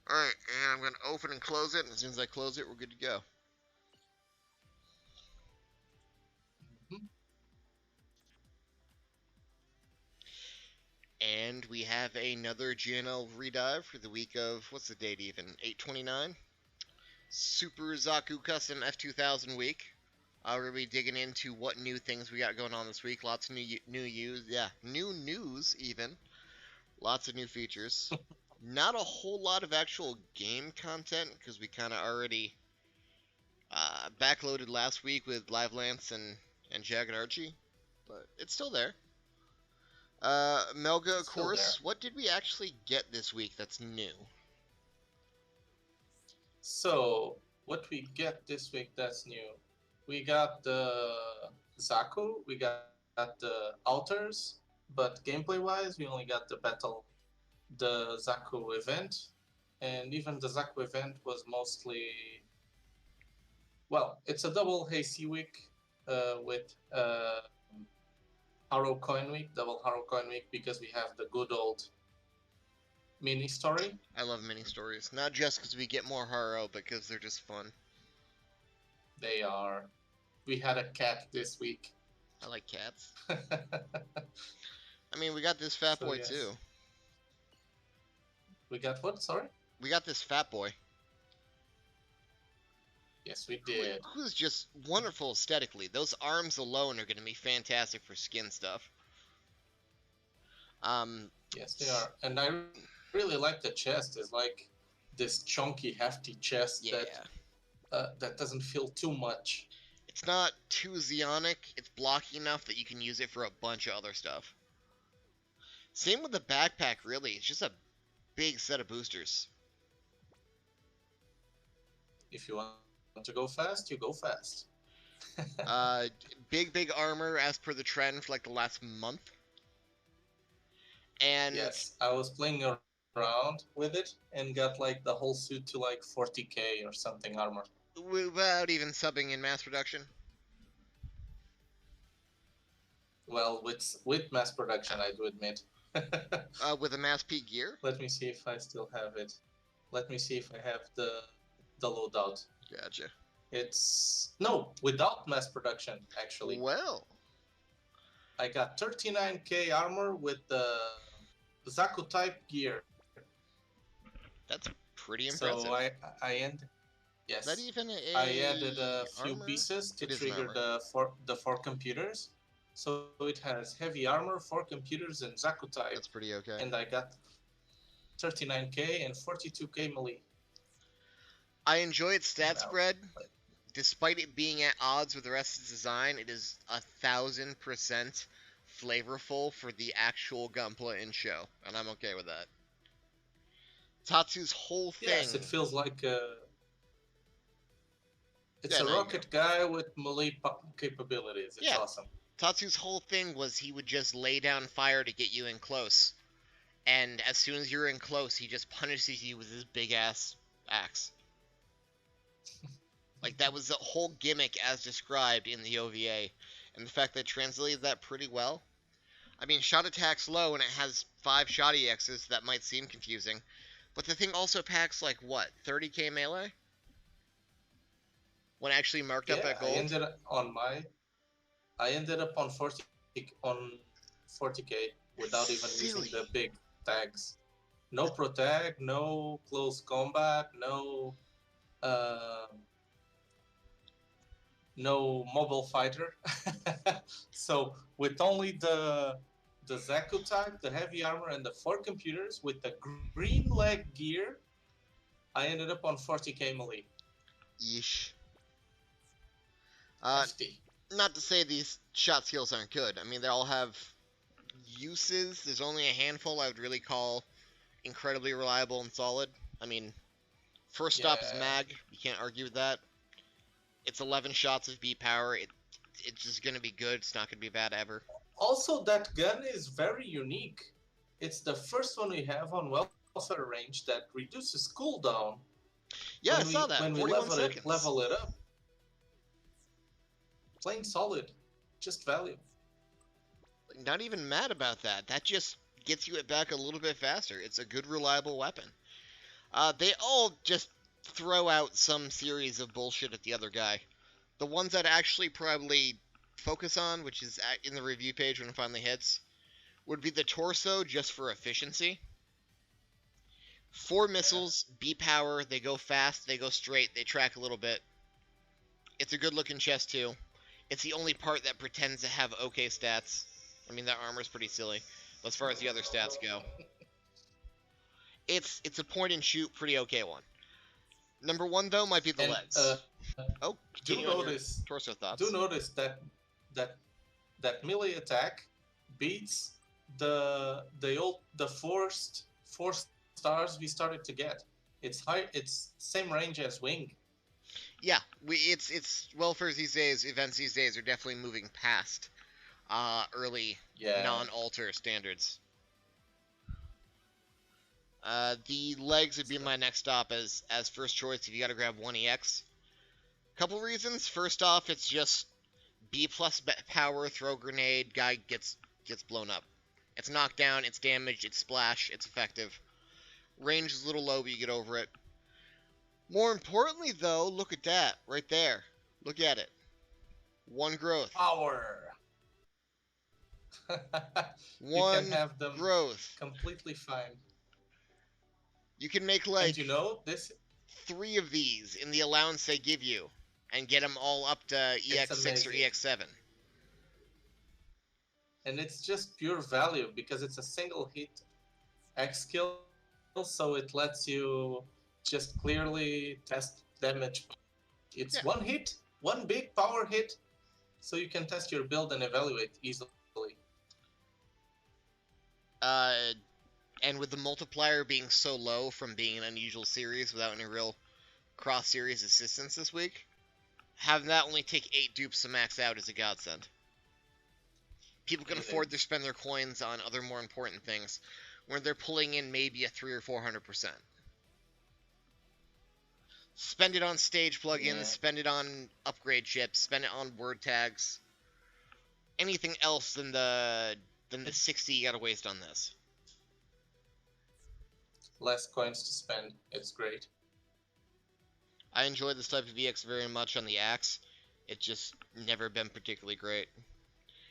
Alright, and I'm going to open and close it, and as soon as I close it, we're good to go. Mhm. And we have another GNL redive for the week of, what's the date even? 8/29? Super Zaku Custom F2000 week. We're gonna be digging into what new things we got going on this week. Lots of new news even. Lots of new features. Not a whole lot of actual game content because we kind of already backloaded last week with Live Lance and Jagged Archie, but it's still there. Melga, of Still there. course. What did we actually get this week that's new? So, what we get this week that's new? We got the Zaku, we got the Altars, but gameplay-wise, we only got the Zaku event, and even the Zaku event was mostly, well, it's a double Hasty week with Harrow Coin Week, double Harrow Coin Week, because we have the good old mini story. I love mini stories, not just because we get more Haro, but because they're just fun. They are. We had a cat this week. I like cats. I mean, we got this fat So boy yes. too. We got what? Sorry? We got this fat boy. Yes, we did. Who's just wonderful aesthetically. Those arms alone are going to be fantastic for skin stuff. Yes, they are. And I really like the chest. It's like this chunky, hefty chest yeah. that doesn't feel too much. It's not too Zeonic. It's blocky enough that you can use it for a bunch of other stuff. Same with the backpack, really. It's just a big set of boosters. If you want to go fast, you go fast. Big armor as per the trend for like the last month. And yes, I was playing around with it and got like the whole suit to like 40k or something armor. Without even subbing in mass production. Well, with mass production, I do admit. With a mass peak gear? Let me see if I still have it. Let me see if I have the loadout. Gotcha. It's no, without mass production, actually. Well, I got 39k armor with the Zaku type gear. That's pretty impressive. So I end. Yes. Is that even I added a few armor? pieces to It is trigger the four computers. So it has heavy armor, 4 computers, and Zaku type. That's pretty okay. And I got 39k and 42k melee. I enjoy its stat spread. Despite it being at odds with the rest of the design, it is 1000% flavorful for the actual gunpla in show, and I'm okay with that. Tatsu's whole thing. Yes, it feels like it's a rocket guy with melee capabilities. It's awesome. Tatsu's whole thing was he would just lay down fire to get you in close. And as soon as you're in close, he just punishes you with his big-ass axe. Like, that was the whole gimmick as described in the OVA. And the fact that it translated that pretty well. I mean, shot attack's low and it has 5 shot EXs, that might seem confusing. But the thing also packs, like, what, 30k melee? When actually marked up at gold? I ended up on 40k without even using the big tags. No pro tag, no close combat, no mobile fighter. So with only the Zaku type, the heavy armor, and the 4 computers with the green leg gear, I ended up on 40k melee. Yeesh. Not to say these shot skills aren't good. I mean, they all have uses. There's only a handful I would really call incredibly reliable and solid. I mean, first stop is mag. You can't argue with that. It's 11 shots of beat power. It's just going to be good. It's not going to be bad ever. Also, that gun is very unique. It's the first one we have on welfare range that reduces cooldown. Yeah, I saw that. When we level it up. Plain solid. Just value. Not even mad about that. That just gets you it back a little bit faster. It's a good, reliable weapon. They all just throw out some series of bullshit at the other guy. The ones that actually probably focus on, which is in the review page when it finally hits, would be the torso just for efficiency. 4 missiles, B power, they go fast, they go straight, they track a little bit. It's a good looking chest too. It's the only part that pretends to have okay stats. I mean, that armor's pretty silly, but as far as the other stats go, it's a point and shoot, pretty okay one. Number 1 though might be the And legs. Oh, do continue on your notice torso thoughts. do notice that melee attack beats the four stars we started to get. It's high. It's same range as wing. Yeah, it's welfares these days. Events these days are definitely moving past early Yeah. non-alter standards. The legs would be my next stop as first choice if you got to grab 1 EX. Couple reasons. First off, it's just B plus power, throw grenade, guy gets blown up. It's knockdown, it's damaged, it's splash, it's effective. Range is a little low, but you get over it. More importantly, though, look at that right there. Look at it. 1 growth. Power. You 1 can have them growth. completely fine. You can make like And you know this. 3 of these in the allowance they give you, and get them all up to EX6 or amazing. EX7. And it's just pure value because it's a single hit X skill, so it lets you just clearly test damage. It's 1 hit, 1 big power hit, so you can test your build and evaluate easily. And with the multiplier being so low from being an unusual series without any real cross-series assistance this week, having that only take 8 dupes to max out is a godsend. People can afford to spend their coins on other more important things, where they're pulling in maybe a 300 or 400%. Spend it on stage plugins, spend it on upgrade chips, spend it on word tags. Anything else than the 60 you gotta waste on this. Less coins to spend. It's great. I enjoy this type of EX very much on the axe. It's just never been particularly great.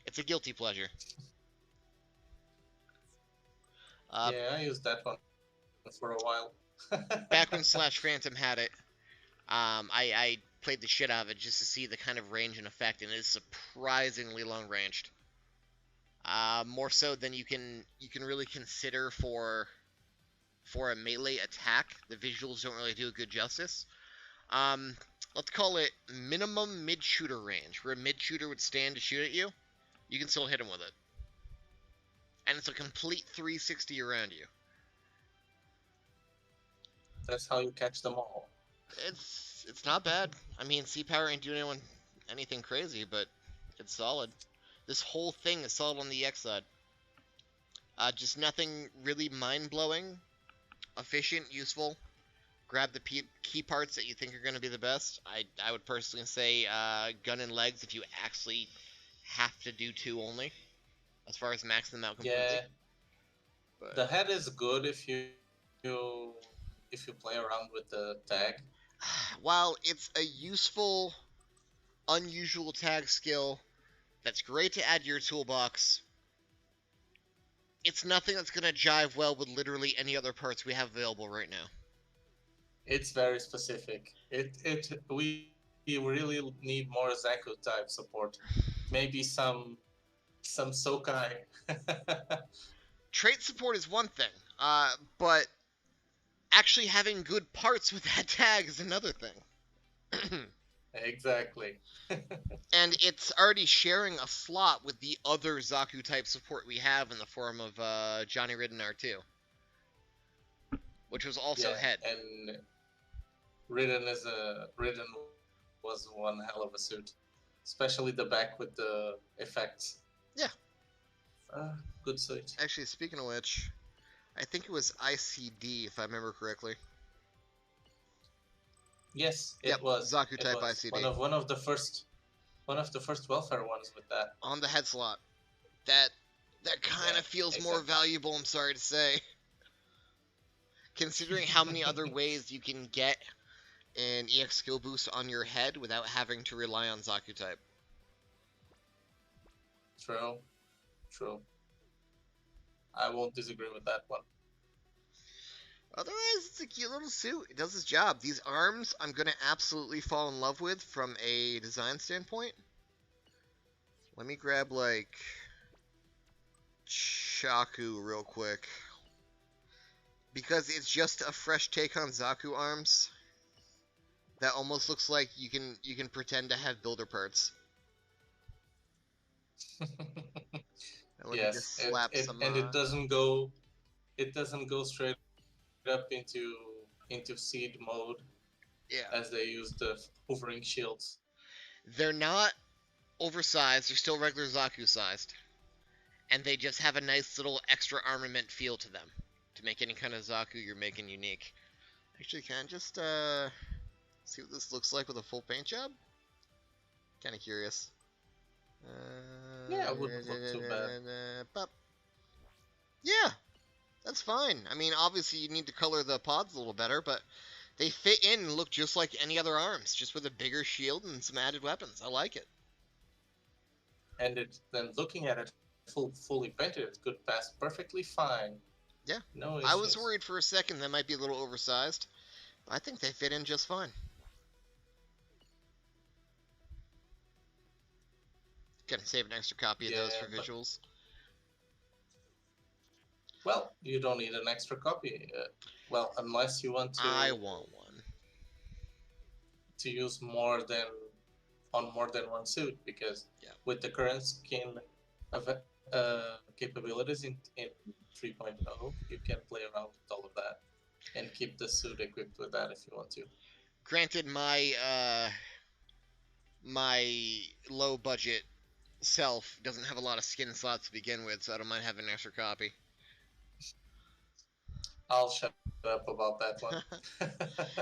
It's a guilty pleasure. Yeah, I used that one for a while. Back when /Phantom had it, I played the shit out of it just to see the kind of range and effect, and it is surprisingly long ranged. More so than you can really consider for a melee attack. The visuals don't really do a good justice. Let's call it minimum mid-shooter range, where a mid-shooter would stand to shoot at you. You can still hit him with it. And it's a complete 360 around you. That's how you catch them all. It's not bad. I mean, C-Power ain't doing anything crazy, but it's solid. This whole thing is solid on the EX side. Just nothing really mind-blowing, efficient, useful. Grab the key parts that you think are going to be the best. I would personally say gun and legs if you actually have to do 2 only, as far as maxing them out completely. Yeah, but the head is good if you play around with the tag. While it's a useful, unusual tag skill that's great to add to your toolbox, it's nothing that's going to jive well with literally any other parts we have available right now. It's very specific. We really need more Zaku type support. Maybe some Sokai. Trait support is one thing, but actually having good parts with that tag is another thing. Exactly. And it's already sharing a slot with the other Zaku type support we have in the form of Johnny Ridden R2, which was also head. And Ridden was one hell of a suit, especially the back with the effects. Yeah. Good suit. Actually, speaking of which, I think it was ICD, if I remember correctly. Yes, it was. Zaku type ICD. One of the first welfare ones with that. On the head slot. That kind of feels more valuable, I'm sorry to say. Considering how many other ways you can get an EX skill boost on your head without having to rely on Zaku type. True. True. I won't disagree with that one. Otherwise, it's a cute little suit. It does its job. These arms, I'm going to absolutely fall in love with from a design standpoint. Let me grab, like, Chaku real quick. Because it's just a fresh take on Zaku arms. That almost looks like you can pretend to have builder parts. Let me just slap some. And it doesn't go straight up into seed mode. Yeah. As they use the hovering shields. They're not oversized. They're still regular Zaku sized, and they just have a nice little extra armament feel to them to make any kind of Zaku you're making unique. Actually, can I just see what this looks like with a full paint job? Kind of curious. Yeah, it wouldn't look too bad. Yeah, that's fine. I mean, obviously you need to color the pods a little better, but they fit in and look just like any other arms, just with a bigger shield and some added weapons. I like it. And then looking at it fully painted, it could pass perfectly fine. Yeah. No issues. I was worried for a second that might be a little oversized. I think they fit in just fine. Gonna save an extra copy of those for visuals. Well, you don't need an extra copy. Well, unless you want to. I want one. To use more than one suit, because with the current skin of capabilities in 3.0, you can play around with all of that and keep the suit equipped with that if you want to. Granted, my low budget self doesn't have a lot of skin slots to begin with, so I don't mind having an extra copy. I'll shut up about that one.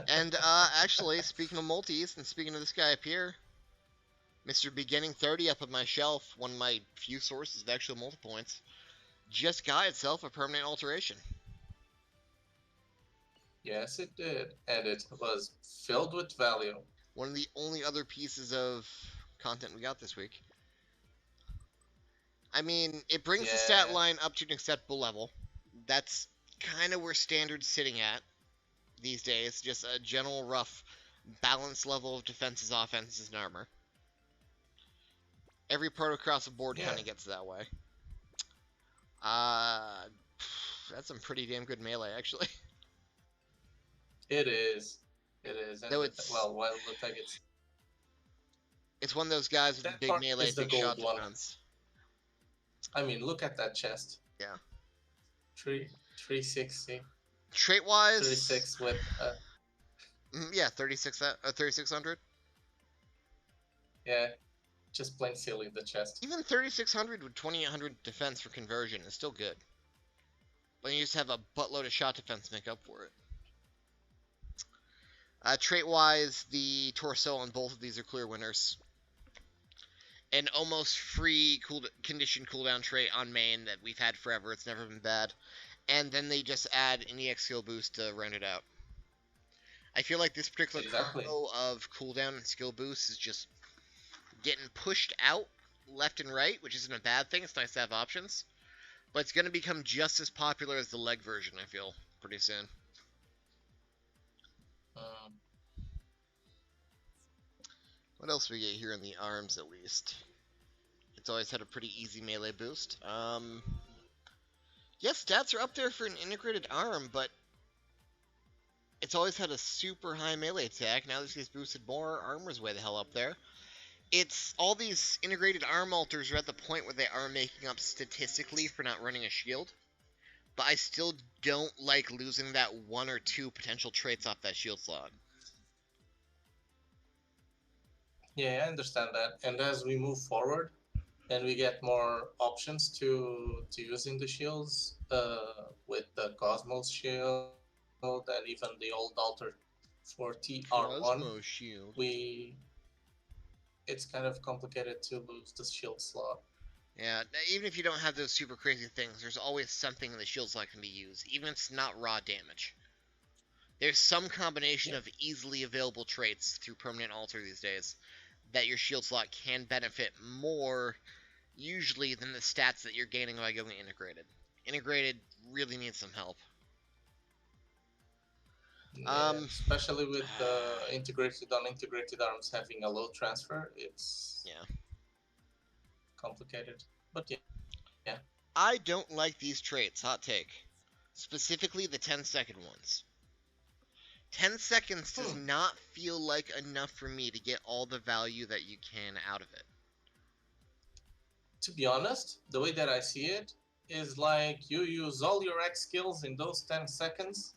And actually, speaking of multis, and speaking of this guy up here, Mr. Beginning 30 up on my shelf, one of my few sources of actual multi-points, just got itself a permanent alteration. Yes, it did, and it was filled with value. One of the only other pieces of content we got this week. I mean, it brings the stat line up to an acceptable level. That's kind of where standard's sitting at these days. Just a general rough balance level of defenses, offenses, and armor. Every part across the board kind of gets that way. That's some pretty damn good melee, actually. It is. It is. And Though it's, well, while it looks like it's one of those guys with the big melee, big shot defense. I mean, look at that chest. Yeah. 360. Trait wise, 36 with. Yeah, 3600. Yeah, just plain silly the chest. Even 3600 with 2800 defense for conversion is still good. But you just have a buttload of shot defense to make up for it. Trait wise, the torso on both of these are clear winners. An almost free condition cooldown trait on main that we've had forever. It's never been bad. And then they just add an EX skill boost to round it out. I feel like this particular combo of cooldown and skill boost is just getting pushed out left and right, which isn't a bad thing. It's nice to have options. But it's going to become just as popular as the leg version, I feel, pretty soon. What else we get here in the arms, at least? It's always had a pretty easy melee boost. Yes, stats are up there for an integrated arm, but it's always had a super high melee attack. Now this gets boosted more. Armor's way the hell up there. It's all these integrated arm alters are at the point where they are making up statistically for not running a shield. But I still don't like losing that one or two potential traits off that shield slot. Yeah, I understand that. And as we move forward and we get more options to using the shields, with the Cosmos shield and even the old altar for TR1, it's kind of complicated to lose the shield slot. Yeah, even if you don't have those super crazy things, there's always something in the shield slot can be used, even if it's not raw damage. There's some combination Yeah. of easily available traits through permanent alter these days that your shield slot can benefit more usually than the stats that you're gaining by going integrated. Integrated really needs some help. Yeah, especially with integrated unintegrated arms having a low transfer, it's complicated. But yeah. I don't like these traits, hot take. Specifically the 10-second ones. 10 seconds does not feel like enough for me to get all the value that you can out of it. To be honest, the way that I see it is like you use all your X skills in those 10 seconds,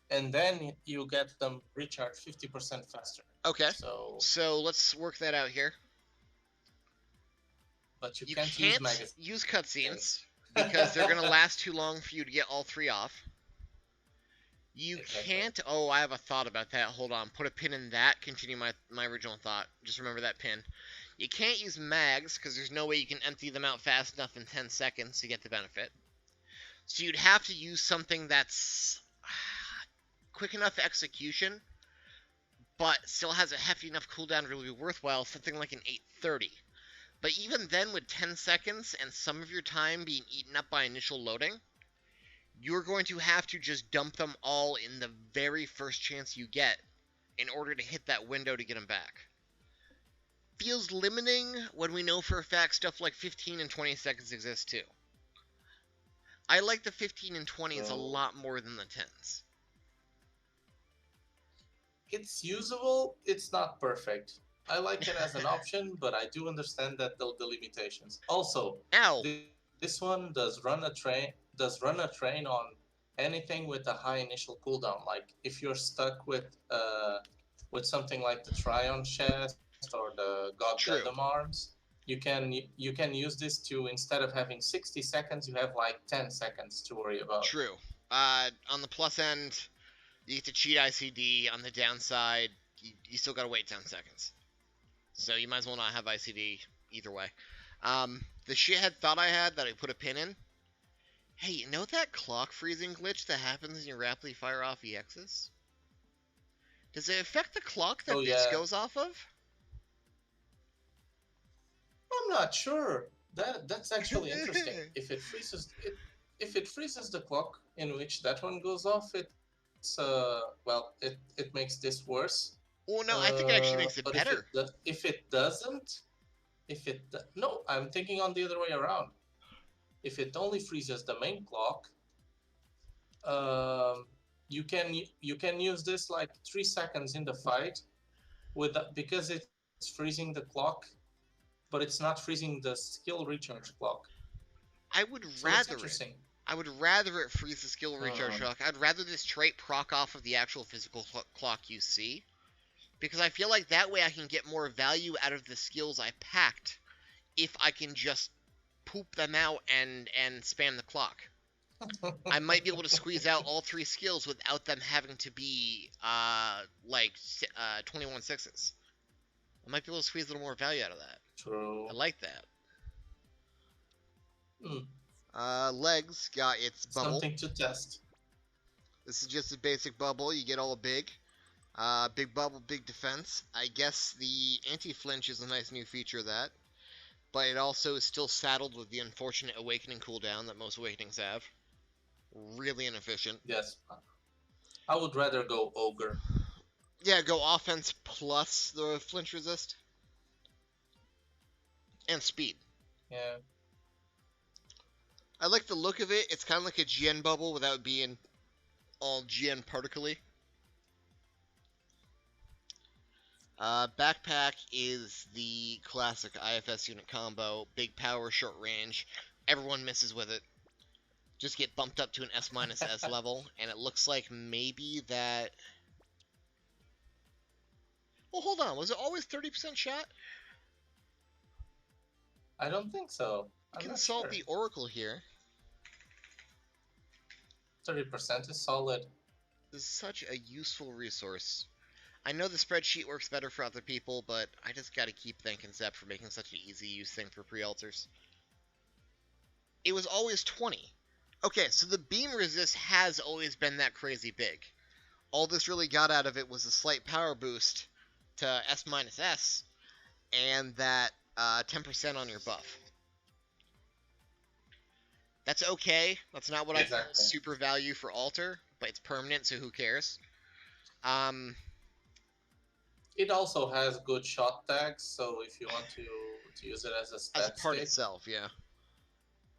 and then you get them recharged 50% faster. Okay. So let's work that out here. But you can't use cutscenes because they're going to last too long for you to get all 3 off. You can't... Oh, I have a thought about that. Hold on. Put a pin in that. Continue my original thought. Just remember that pin. You can't use mags because there's no way you can empty them out fast enough in 10 seconds to get the benefit. So you'd have to use something that's quick enough execution, but still has a hefty enough cooldown to really be worthwhile, something like an 830. But even then, with 10 seconds and some of your time being eaten up by initial loading, you're going to have to just dump them all in the very first chance you get in order to hit that window to get them back. Feels limiting when we know for a fact stuff like 15 and 20 seconds exist too. I like the 15 and 20s a lot more than the 10s. It's usable, it's not perfect. I like it as an option, but I do understand that the limitations. Also, this one does run a train on anything with a high initial cooldown. Like if you're stuck with something like the Tryon chest or the God Gundam arms, you can use this to, instead of having 60 seconds, you have like 10 seconds to worry about. True. On the plus end, you get to cheat ICD. On the downside, you still gotta wait 10 seconds. So you might as well not have ICD either way. The shithead thought I had that I put a pin in. Hey, you know that clock freezing glitch that happens when you rapidly fire off EXs? Does it affect the clock that this goes off of? I'm not sure. That's actually interesting. If it freezes the clock in which that one goes off, it's well, it makes this worse. Well, no, I think it actually makes it better. If it doesn't, no, I'm thinking on the other way around. If it only freezes the main clock, you can use this like 3 seconds in the fight because it's freezing the clock, but it's not freezing the skill recharge clock. I would rather it freeze the skill recharge clock. I'd rather this trait proc off of the actual physical clock you see, because I feel like that way I can get more value out of the skills I packed if I can just poop them out and spam the clock. I might be able to squeeze out all 3 skills without them having to be like 21 sixes. I might be able to squeeze a little more value out of that. True. I like that. Legs got its bubble. Something to test. This is just a basic bubble. You get all big. Big bubble, big defense. I guess the anti-flinch is a nice new feature of that. But it also is still saddled with the unfortunate awakening cooldown that most awakenings have. Really inefficient. Yes. I would rather go ogre. Yeah, go offense plus the flinch resist. And speed. Yeah. I like the look of it. It's kind of like a GN bubble without being all GN particle-y. Backpack is the classic IFS unit combo. Big power, short range. Everyone misses with it. Just get bumped up to an S- level, and it looks like maybe that... Well, hold on. Was it always 30% shot? I don't think so. Consult the Oracle here. 30% is solid. This is such a useful resource. I know the spreadsheet works better for other people, but I just gotta keep thanking Zep for making such an easy use thing for pre-alters. It was always 20. Okay, so the beam resist has always been that crazy big. All this really got out of it was a slight power boost to S-S, and that 10% on your buff. That's okay. That's not what I call Exactly. super value for alter, but it's permanent, so who cares? It also has good shot tags, so if you want to use it as a as stat a part stick, itself, yeah.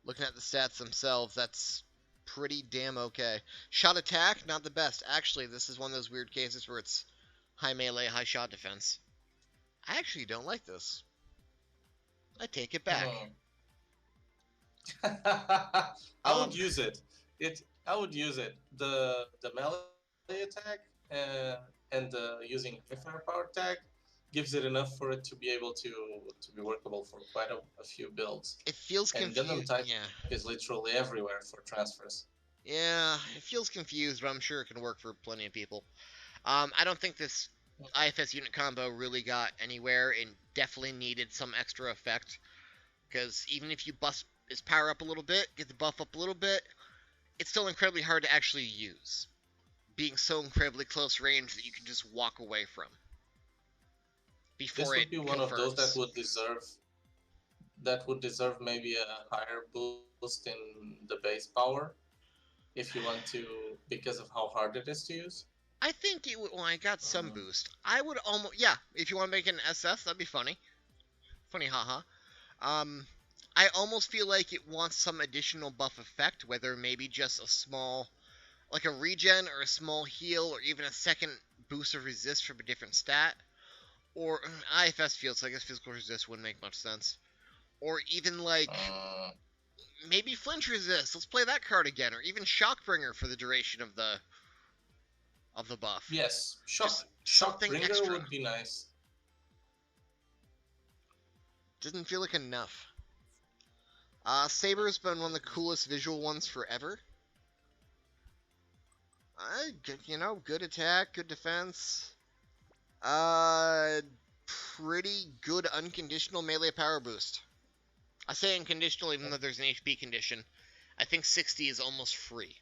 Looking at the stats themselves, that's pretty damn okay. Shot attack, not the best. Actually, this is one of those weird cases where it's high melee, high shot defense. I actually don't like this. I take it back. I would use it. I would use it. The melee attack and the using firepower tag gives it enough for it to be able to be workable for quite a few builds. It feels And Gundam confused. type Yeah. is literally everywhere for transfers. Yeah, it feels confused, but I'm sure it can work for plenty of people. I don't think this IFS unit combo really got anywhere and definitely needed some extra effect. Because even if you bust his power up a little bit, get the buff up a little bit, it's still incredibly hard to actually use. Being so incredibly close range that you can just walk away from. Before this would be one confirms. of those that would deserve maybe a higher boost in the base power if you want to, because of how hard it is to use. I think it would. Well, I got some boost. I would almost. Yeah, if you want to make an SS, that'd be funny. Funny, haha. I almost feel like it wants some additional buff effect, whether maybe just a small, like a regen or a small heal, or even a second boost of resist from a different stat. Or IFS feels like this physical resist wouldn't make much sense. Or even like maybe flinch resist. Let's play that card again, or even shockbringer for the duration of the buff. Yes, shockbringer extra would be nice. Doesn't feel like enough. Saber's been one of the coolest visual ones forever. Good attack, good defense. Pretty good unconditional melee power boost. I say unconditional even though there's an HP condition. I think 60 is almost free.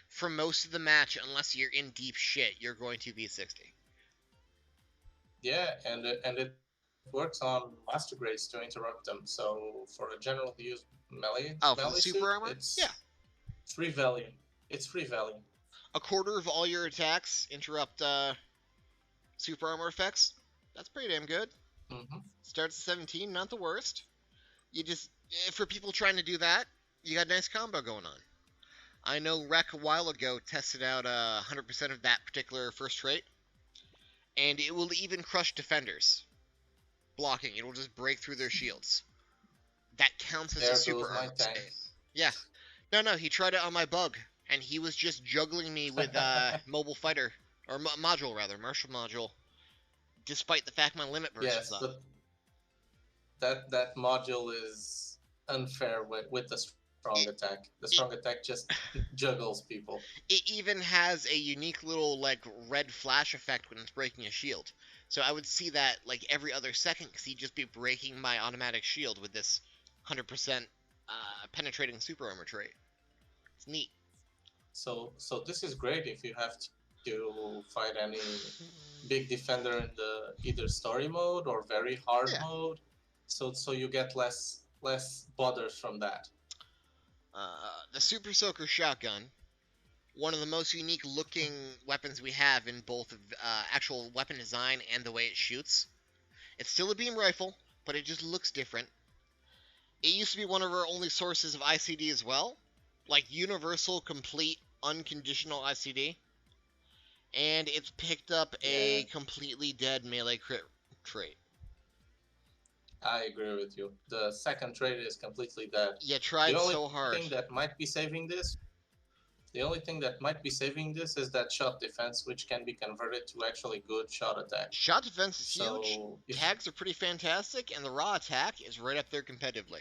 For most of the match, unless you're in deep shit, you're going to be 60. Yeah, and it works on master grades to interrupt them. So for a general use melee, for the super armor, it's free value. It's free value. A quarter of all your attacks interrupt super armor effects. That's pretty damn good. Starts at 17, not the worst. You just, for people trying to do that, you got a nice combo going on. I know Rek a while ago tested out 100% of that particular first trait, and it will even crush defenders. Blocking, it will just break through their shields. That counts as a super armor state. Yeah. No, he tried it on my bug, and he was just juggling me with mobile fighter, or module rather, martial module, despite the fact my limit version's up. But that module is unfair with the strong attack. The strong attack just juggles people. It even has a unique little like red flash effect when it's breaking a shield. So I would see that like every other second because he'd just be breaking my automatic shield with this 100% penetrating super armor trait. It's neat. So this is great if you have to fight any big defender in the either story mode or very hard mode. So you get less bothers from that. The Super Soaker Shotgun, one of the most unique looking weapons we have in both actual weapon design and the way it shoots. It's still a beam rifle, but it just looks different. It used to be one of our only sources of ICD as well, like universal, complete, unconditional ICD. And it's picked up a completely dead melee crit trait. I agree with you. The second trait is completely dead. Yeah, tried so hard. The only thing that might be saving this is that shot defense, which can be converted to actually good shot attack. Shot defense is huge. Tags are pretty fantastic, and the raw attack is right up there competitively.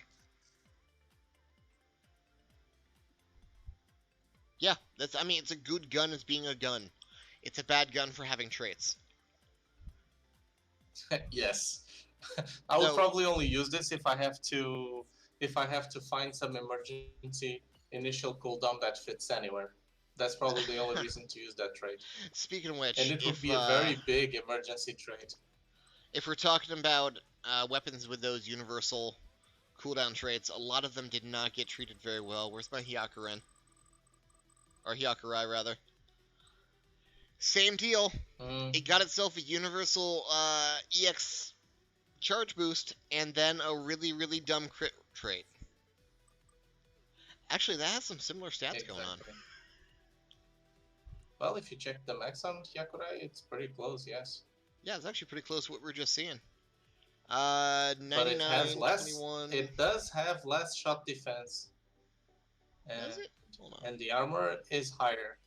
Yeah, it's a good gun as being a gun. It's a bad gun for having traits. Yes. I would probably only use this if I have to find some emergency initial cooldown that fits anywhere. That's probably the only reason to use that trait. Speaking of And which, it would be a very big emergency trait. if we're talking about weapons with those universal cooldown traits, a lot of them did not get treated very well. Where's my Hyakuren? Or Hyakurai, rather. Same deal. It got itself a universal EX charge boost, and then a really, really dumb crit trait. Actually, that has some similar stats going on. Well, if you check the max on Hyakurai, it's pretty close, yes. Yeah, it's actually pretty close to what we were just seeing. 99, but it has less, 21... It does have less shot defense. Does it? Hold on. And the armor is higher.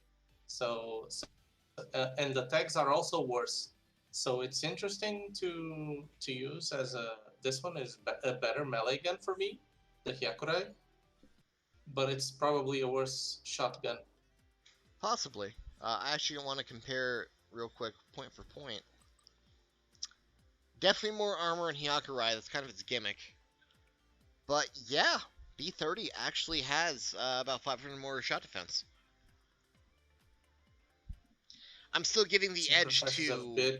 So and the tags are also worse. So it's interesting to use as a... This one is a better melee gun for me, the Hyakurai. But it's probably a worse shotgun. Possibly. I actually want to compare real quick, point for point. Definitely more armor in Hyakurai. That's kind of its gimmick. But yeah, B30 actually has about 500 more shot defense. I'm still giving the edge to...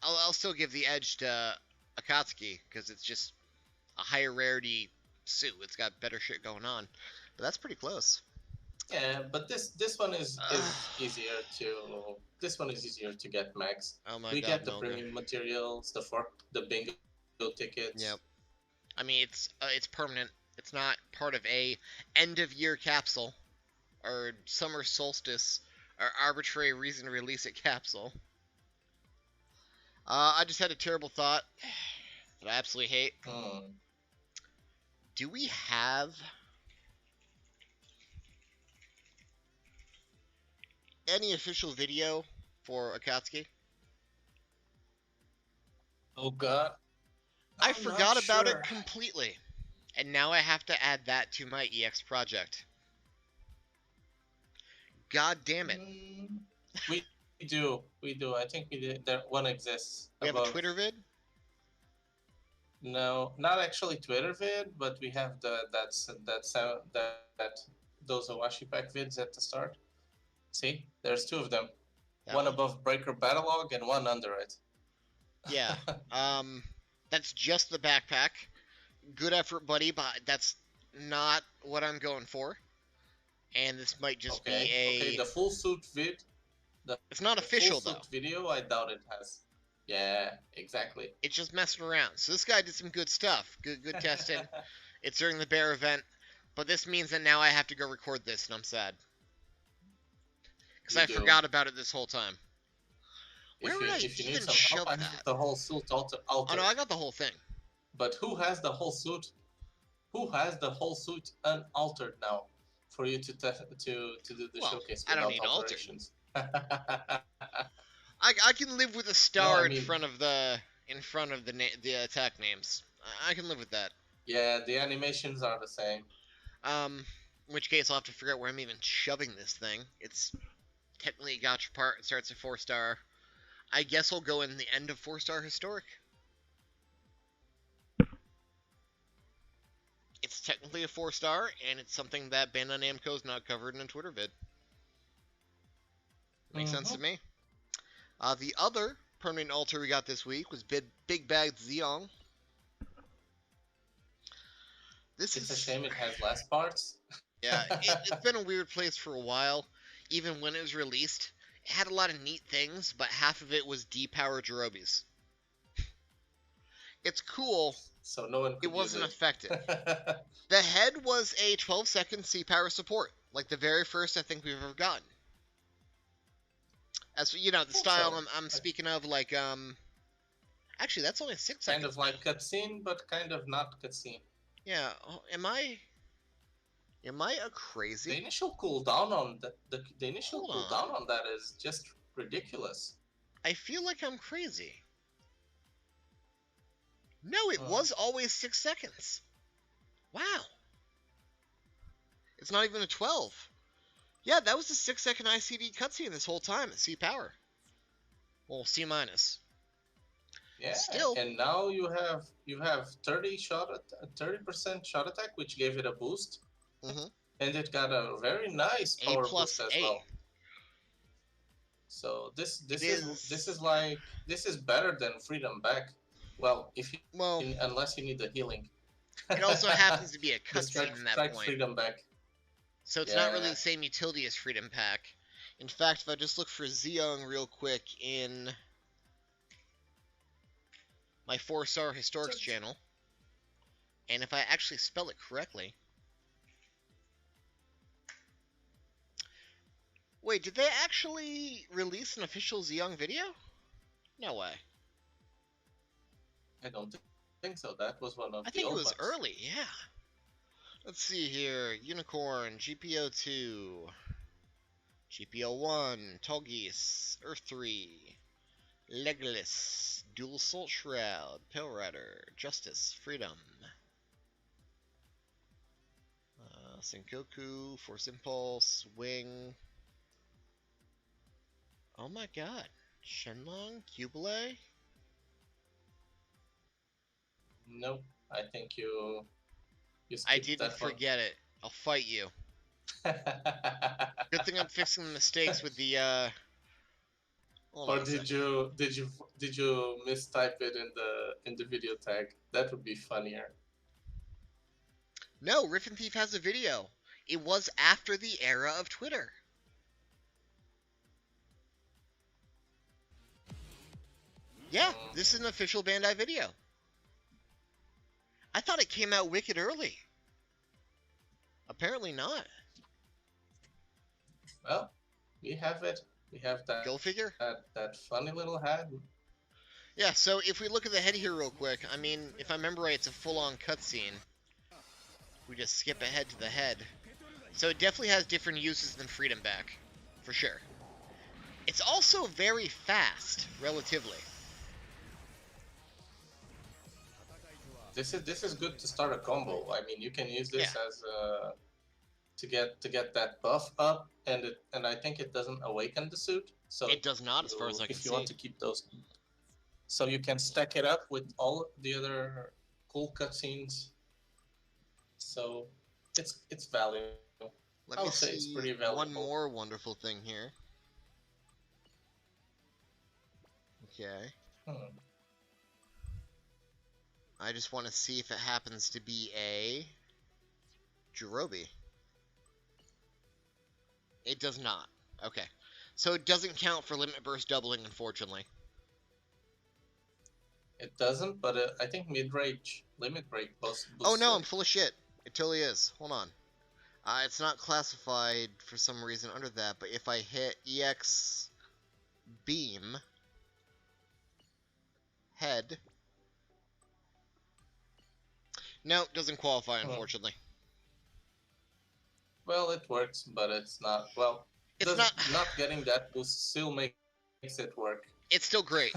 I'll still give the edge to Akatsuki, because it's just a higher rarity suit. It's got better shit going on. But that's pretty close. Yeah, but this one is easier to... This one is easier to get max. Oh my god, we get the Melga. premium materials, the bingo tickets. Yep. I mean, it's permanent. It's not part of a end of year capsule or summer solstice or arbitrary reason to release a capsule. I just had a terrible thought that I absolutely hate. Do we have any official video for Akatsuki? Oh god. I forgot about it completely. And now I have to add that to my EX project. God damn it. We do. I think we did. That one exists. We have a Twitter vid? No, not actually Twitter vid, but we have those Awashi Pack vids at the start. See, there's two of them. One above Breaker Battlelog and one under it. Yeah. That's just the backpack. Good effort, buddy, but that's not what I'm going for. And this might just be a... Okay, the full suit vid. It's not official, full though. Suit video, I doubt it has. Yeah, exactly. It's just messing around. So this guy did some good stuff. Good testing. It's during the bear event. But this means that now I have to go record this, and I'm sad. Because I forgot about it this whole time. Where would I even shove that? The whole suit altered. Oh no, I got the whole thing. But who has the whole suit? Who has the whole suit unaltered now for you to do the showcase? I don't need alterations. I can live with a star in front of the attack names. I can live with that. Yeah, the animations are the same. In which case I'll have to figure out where I'm even shoving this thing. It's technically a gotcha part. It starts at 4-star. I guess I'll go in the end of 4-star historic. It's technically a 4-star, and it's something that Bandai Namco's not covered in a Twitter vid. Makes sense to me. The other permanent altar we got this week was Big Bag Zeong. It's a shame it has less parts. Yeah, it's been a weird place for a while. Even when it was released, it had a lot of neat things, but half of it was D-power Jirobis. It's cool. So no one could it wasn't use it. effective. The head was a 12-second C-power support, like the very first I think we've ever gotten. As you know, the style I'm speaking of, like actually that's only 6 seconds. Kind of like cutscene, but kind of not cutscene. Yeah. Am I a crazy? The initial cooldown on the initial cooldown on that is just ridiculous. I feel like I'm crazy. No, it was always 6 seconds. Wow. It's not even a 12. Yeah, that was a 6-second ICD cutscene this whole time at C power. Well, C minus. Yeah. Still. And now you have 30% shot attack, which gave it a boost. And it got a very nice power boost as well. So It this is. is like this is better than freedom back. Well, if you Well, unless you need the healing. it also happens to be a Just cutscene in that strike point. freedom back. So it's not really Yeah. the same utility as Freedom Pack. In fact, if I just look for Zeong real quick in my 4-star Historics channel, and if I actually spell it correctly. Wait, did they actually release an official Zeong video? No way. I don't think so. That was one of I the think it old was ones. early, yeah. Let's see here. Unicorn, GPO2, GPO1, Tallgeese, Earth 3, Legolas, Dual Soul Shroud, Pale Rider, Justice, Freedom, Sengoku, Force Impulse, Wing. Oh my god. Shenlong, Cubile? Nope. I think you I skipped didn't that one. forget it. I'll fight you. Good thing I'm fixing the mistakes with the, hold Or on a second. did you mistype it in the video tag? That would be funnier. No, Riff and Thief has a video. It was after the era of Twitter. Yeah, this is an official Bandai video. I thought it came out wicked early. Apparently not. Well, we have it. We have that Go figure. that funny little hat. Yeah, so if we look at the head here real quick, I mean, if I remember right, it's a full-on cutscene. We just skip ahead to the head. So it definitely has different uses than Freedom Back, for sure. It's also very fast, relatively. This is good to start a combo. I mean, you can use this as to get that buff up, and I think it doesn't awaken the suit. So it does not, as far as I can see. If you want to keep those, so you can stack it up with all the other cool cutscenes. So it's valuable. Let me see one more wonderful thing here. Okay. I just want to see if it happens to be a Jirobe. It does not. Okay. So it doesn't count for limit burst doubling, unfortunately. It doesn't, but I think mid-range limit break boosts. Oh no, I'm full of shit. It totally is. Hold on. It's not classified for some reason under that, but if I hit EX Beam Head... No, doesn't qualify, unfortunately. Well, it works, but it's not... Well, it's not getting that boost still makes it work. It's still great.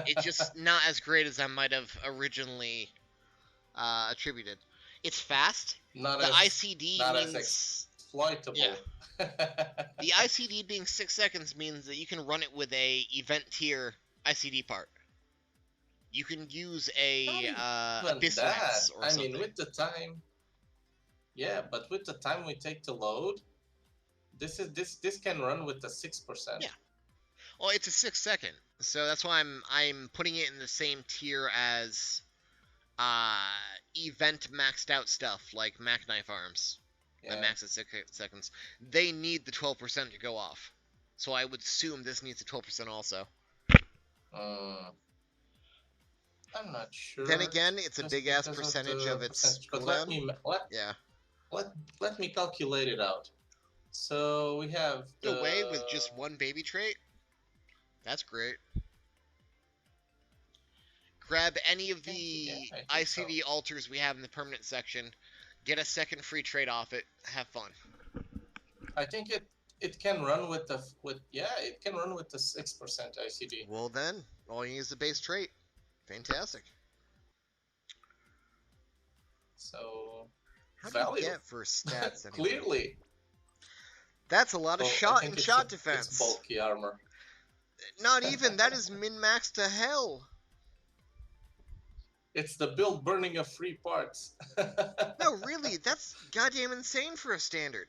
It's just not as great as I might have originally attributed. It's fast. Not the as, ICD not means... as exploitable. Yeah. The ICD being 6 seconds means that you can run it with a event tier ICD part. You can use a Abyss Lance or something. I mean, with the time... Yeah, but with the time we take to load, this can run with the 6%. Yeah. Well, it's a 6 second, so that's why I'm putting it in the same tier as event maxed out stuff like Mac Knife Arms. Yeah. That max at 6 seconds. They need the 12% to go off. So I would assume this needs a 12% also. I'm not sure. Then again, it's a big ass percentage of its cooldown. Let me calculate it out. So we have the way with just one baby trait. That's great. Grab any of the ICD altars we have in the permanent section. Get a second free trait off it. Have fun. I think it can run with the it can run with the 6% ICD. Well then, all you need is the base trait. Fantastic. So how do you get for stats anyway? Clearly. That's a lot of shot and shot defense. It's bulky armor. Not even. That is min-max to hell. It's the build burning of free parts. No, really. That's goddamn insane for a standard.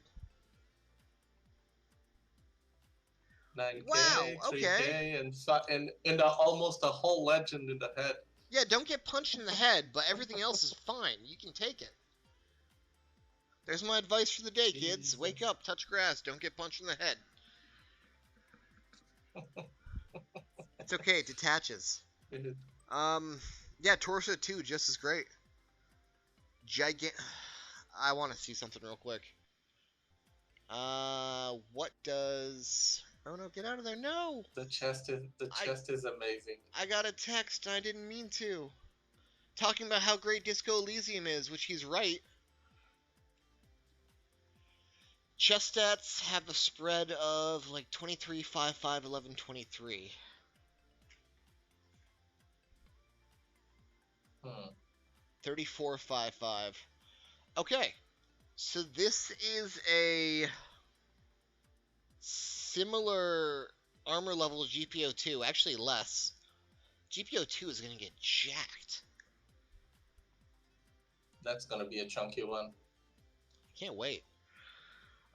Wow, 9K, okay. 3K, and almost a whole legend in the head. Yeah, don't get punched in the head, but everything else is fine. You can take it. There's my advice for the day, kids. Wake Jesus. up, touch grass, don't get punched in the head. It's okay, it detaches. Yeah, Torso 2, just as great. I want to see something real quick. What does... Oh no, get out of there, no! The chest is amazing. I got a text and I didn't mean to. Talking about how great Disco Elysium is, which he's right. Chest stats have a spread of like 23, 5, 5, 11, 23. 34, 5, 5. Okay, so this is a similar armor level to GPO2, actually less. GPO2 is going to get jacked. That's gonna be a chunky one. Can't wait.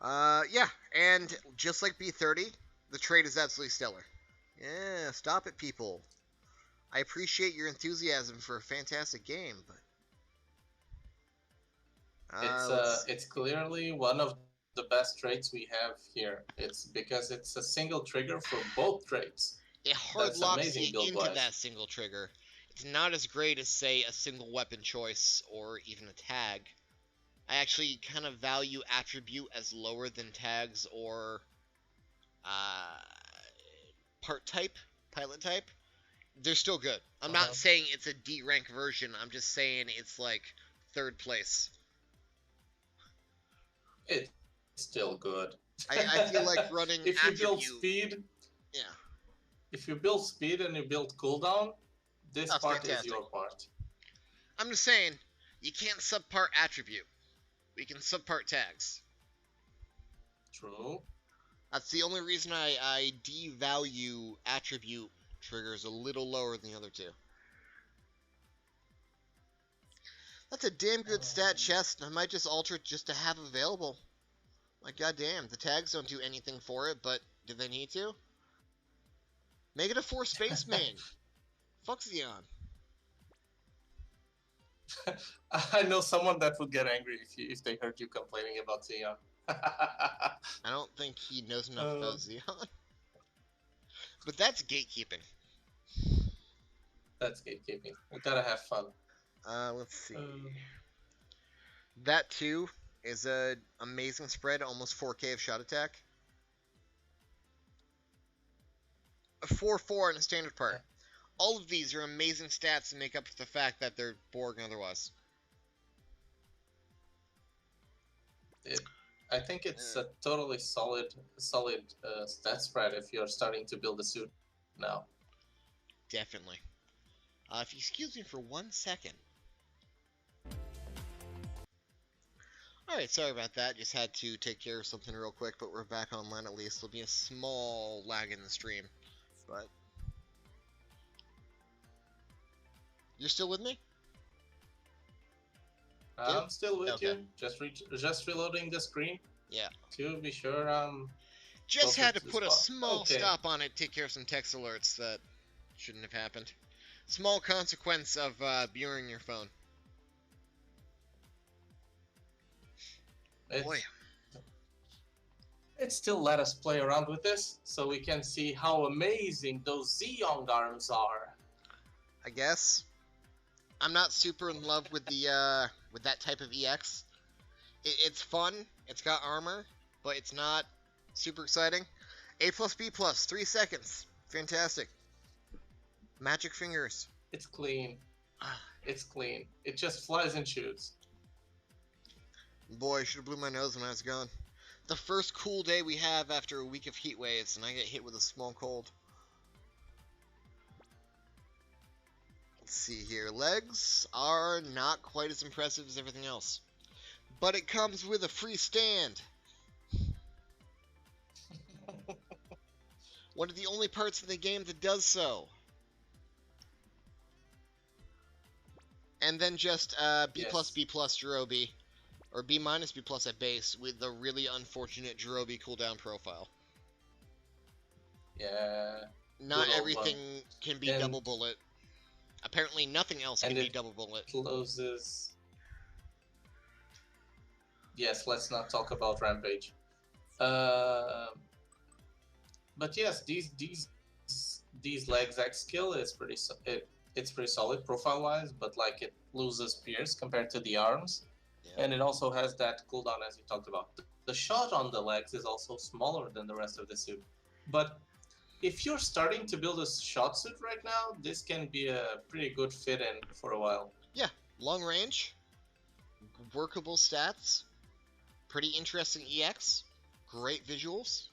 Yeah, and just like B30, the trade is absolutely stellar. Yeah, stop it, people. I appreciate your enthusiasm for a fantastic game, but It's clearly one of the best traits we have here. It's because it's a single trigger for both traits. it hard That's locks amazing you into build-wise. that single trigger. It's not as great as, say, a single weapon choice or even a tag. I actually kind of value attribute as lower than tags or part type, pilot type. They're still good. I'm not saying it's a D rank version. I'm just saying it's like third place. It's still good. I feel like running if you attribute. build speed, yeah. If you build speed and you build cooldown, this That's part fantastic. is your part. I'm just saying, you can't subpart attribute. We can subpart tags. True. That's the only reason I devalue attribute triggers a little lower than the other two. That's a damn good stat chest, and I might just alter it just to have available. Like, goddamn, the tags don't do anything for it, but do they need to? Make it a 4 space main. Fuck Xeon. I know someone that would get angry if they heard you complaining about Xeon. I don't think he knows enough about Xeon. But that's gatekeeping. That's gatekeeping. We gotta have fun. Let's see. That too is a amazing spread, almost 4k of shot attack. A 4-4 in a standard part. All of these are amazing stats to make up for the fact that they're Borg otherwise. I think it's a totally solid stat spread if you're starting to build a suit now. Definitely. If you excuse me for 1 second. Alright, sorry about that. Just had to take care of something real quick, but we're back online at least. There'll be a small lag in the stream, but... You're still with me? I'm still with you. Just reloading the screen. Yeah. To be sure just had to put a small stop on it, take care of some text alerts that shouldn't have happened. Small consequence of viewing your phone. Boy. It still let us play around with this, so we can see how amazing those Xeon arms are. I guess. I'm not super in love with the with that type of EX. It's fun. It's got armor, but it's not super exciting. A plus B plus 3 seconds. Fantastic. Magic fingers. It's clean. It's clean. It just flies and shoots. Boy, I should have blew my nose when I was gone. The first cool day we have after a week of heat waves, and I get hit with a small cold. Let's see here. Legs are not quite as impressive as everything else. But it comes with a free stand. One of the only parts of the game that does so. And then just B plus B plus Jirobi. Or B minus B plus at base with the really unfortunate Jirobi cooldown profile. Yeah, Not good old everything one. can be And double bullet. Apparently, nothing else can be double bullet. closes. Yes, let's not talk about Rampage. Uh, but yes, these legs X skill is it's pretty solid profile wise, but like it loses pierce compared to the arms, Yeah. and it also has that cooldown as we talked about. The shot on the legs is also smaller than the rest of the suit, but if you're starting to build a shot suit right now, this can be a pretty good fit in for a while. Yeah, long range, workable stats, pretty interesting EX, great visuals.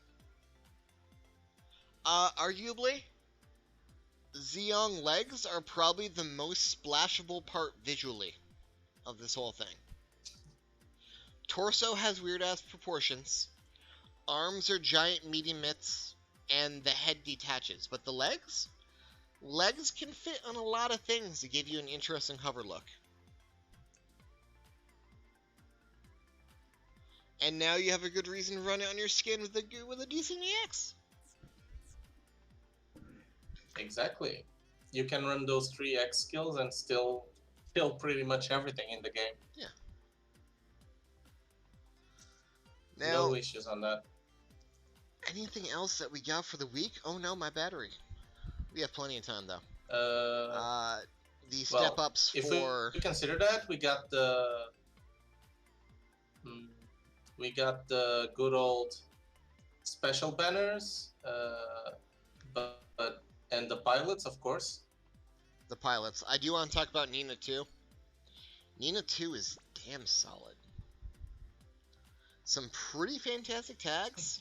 Arguably, Zeong legs are probably the most splashable part visually of this whole thing. Torso has weird ass proportions. Arms are giant medium mitts, and the head detaches. But the legs? Legs can fit on a lot of things to give you an interesting hover look. And now you have a good reason to run it on your skin with a decent EX. Exactly. You can run those 3x skills and still kill pretty much everything in the game. Yeah. No Now, issues on that. anything else that we got for the week? Oh no, my battery. We have plenty of time though. The step ups if for. we consider that, we got the good old special banners, but and the pilots, of course. The pilots. I do want to talk about Nina 2. Nina 2 is damn solid. Some pretty fantastic tags.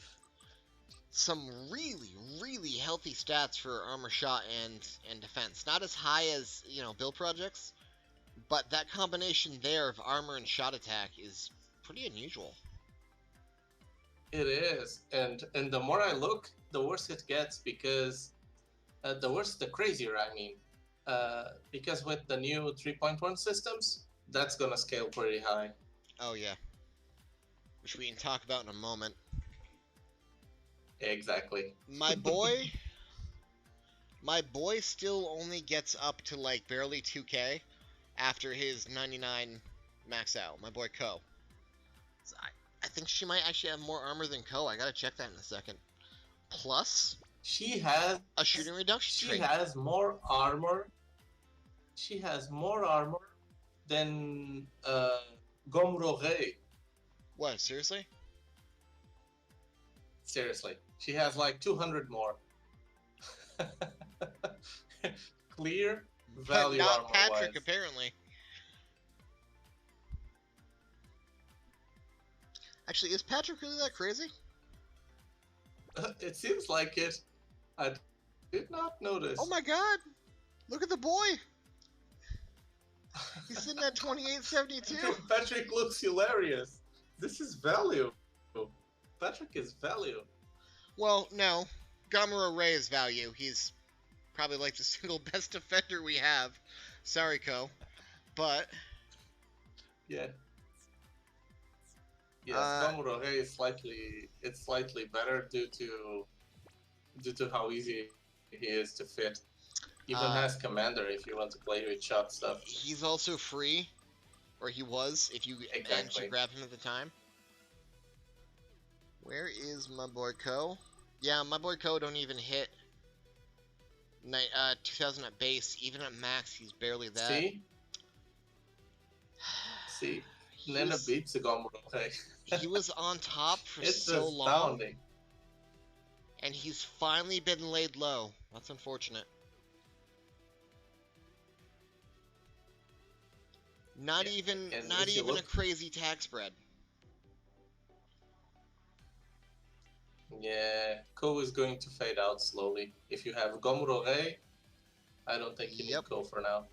Some really, really healthy stats for armor shot and defense. Not as high as, build projects, but that combination there of armor and shot attack is pretty unusual. It is, and the more I look, the worse it gets, because the crazier I mean. Because with the new 3.1 systems, that's gonna scale pretty high. Oh yeah. Which we can talk about in a moment. Exactly. My boy still only gets up to like barely 2k after his 99 max out. My boy Ko. So I think she might actually have more armor than Ko. I gotta check that in a second. Plus, she has a shooting reduction trait. She has more armor. She has more armor than Gomrore. What, seriously? Seriously. She has like 200 more. Clear value But not armor Patrick, wise. apparently. Actually, is Patrick really that crazy? It seems like it. I did not notice. Oh my god! Look at the boy! He's sitting at 2872. Patrick looks hilarious. This is value. Patrick is value. Well, no. Gamera Ray is value. He's probably like the single best defender we have. Sorry, Ko. But... yeah. Yes, Gamera Ray is slightly better due to how easy he is to fit. Even has Commander if you want to play with shot stuff. He's also free, or he was, if you managed to grab him at the time. Where is my boy Ko? Yeah, my boy Ko don't even hit 2000 at base. Even at max, he's barely that. See? See? Nena beats the Gamera. He was on top for it's so astounding. long. And he's finally been laid low. That's unfortunate. Not even a crazy tag spread. Yeah, Ko is going to fade out slowly. If you have Gomrore, I don't think you need Ko for now.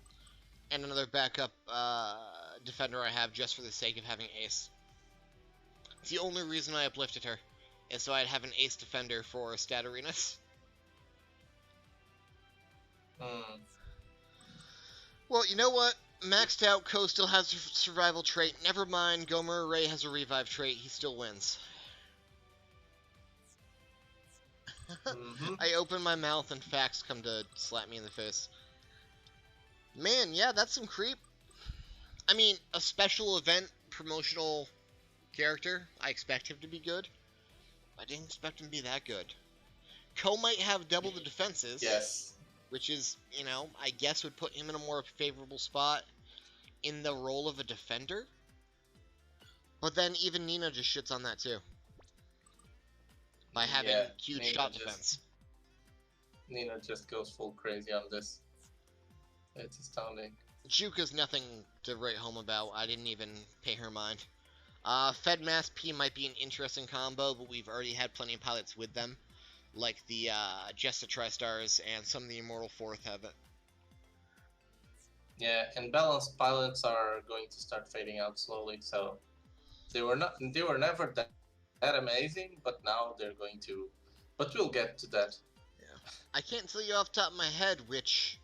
And another backup defender I have just for the sake of having Ace. It's the only reason I uplifted her, is so I'd have an Ace defender for stat arenas. Well, you know what? Maxed out, Ko still has a survival trait. Never mind, Gomrore has a revive trait. He still wins. Mm-hmm. I open my mouth and facts come to slap me in the face. Man, yeah, that's some creep. I mean, a special event promotional character, I expect him to be good. I didn't expect him to be that good. Ko might have double the defenses, Yes. which is, I guess would put him in a more favorable spot in the role of a defender. But then even Nina just shits on that too. By having huge shot defense. Nina just goes full crazy on this. It's astounding. Juka's nothing to write home about. I didn't even pay her mind. Fed Mass P might be an interesting combo, but we've already had plenty of pilots with them. Like the Jessa Tristar's and some of the Immortal Fourth have it. Yeah, and balanced pilots are going to start fading out slowly, so they were never that amazing, but now they're going to. But we'll get to that. Yeah. I can't tell you off the top of my head which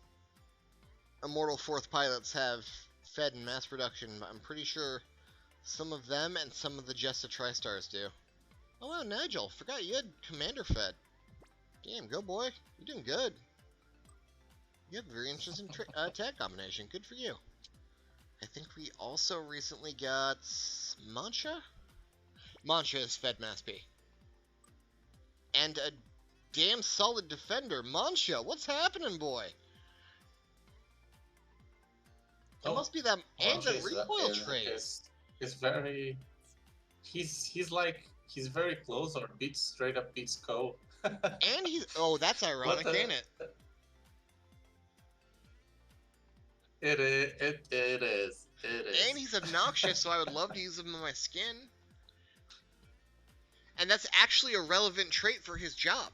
Immortal Fourth pilots have fed in mass production, but I'm pretty sure some of them and some of the Jessa Tristar's do. Oh wow, Nigel, forgot you had Commander fed. Damn, go boy, you're doing good. You have a very interesting tag combination. Good for you. I think we also recently got Mancha? Mancha is fed Mass P. And a damn solid defender. Mancha, what's happening, boy? It must be that and the recoil trade. Is very. He's very close or straight up beats Ko. And he's that's ironic, ain't it? It is. And he's obnoxious, so I would love to use him on my skin. And that's actually a relevant trait for his job.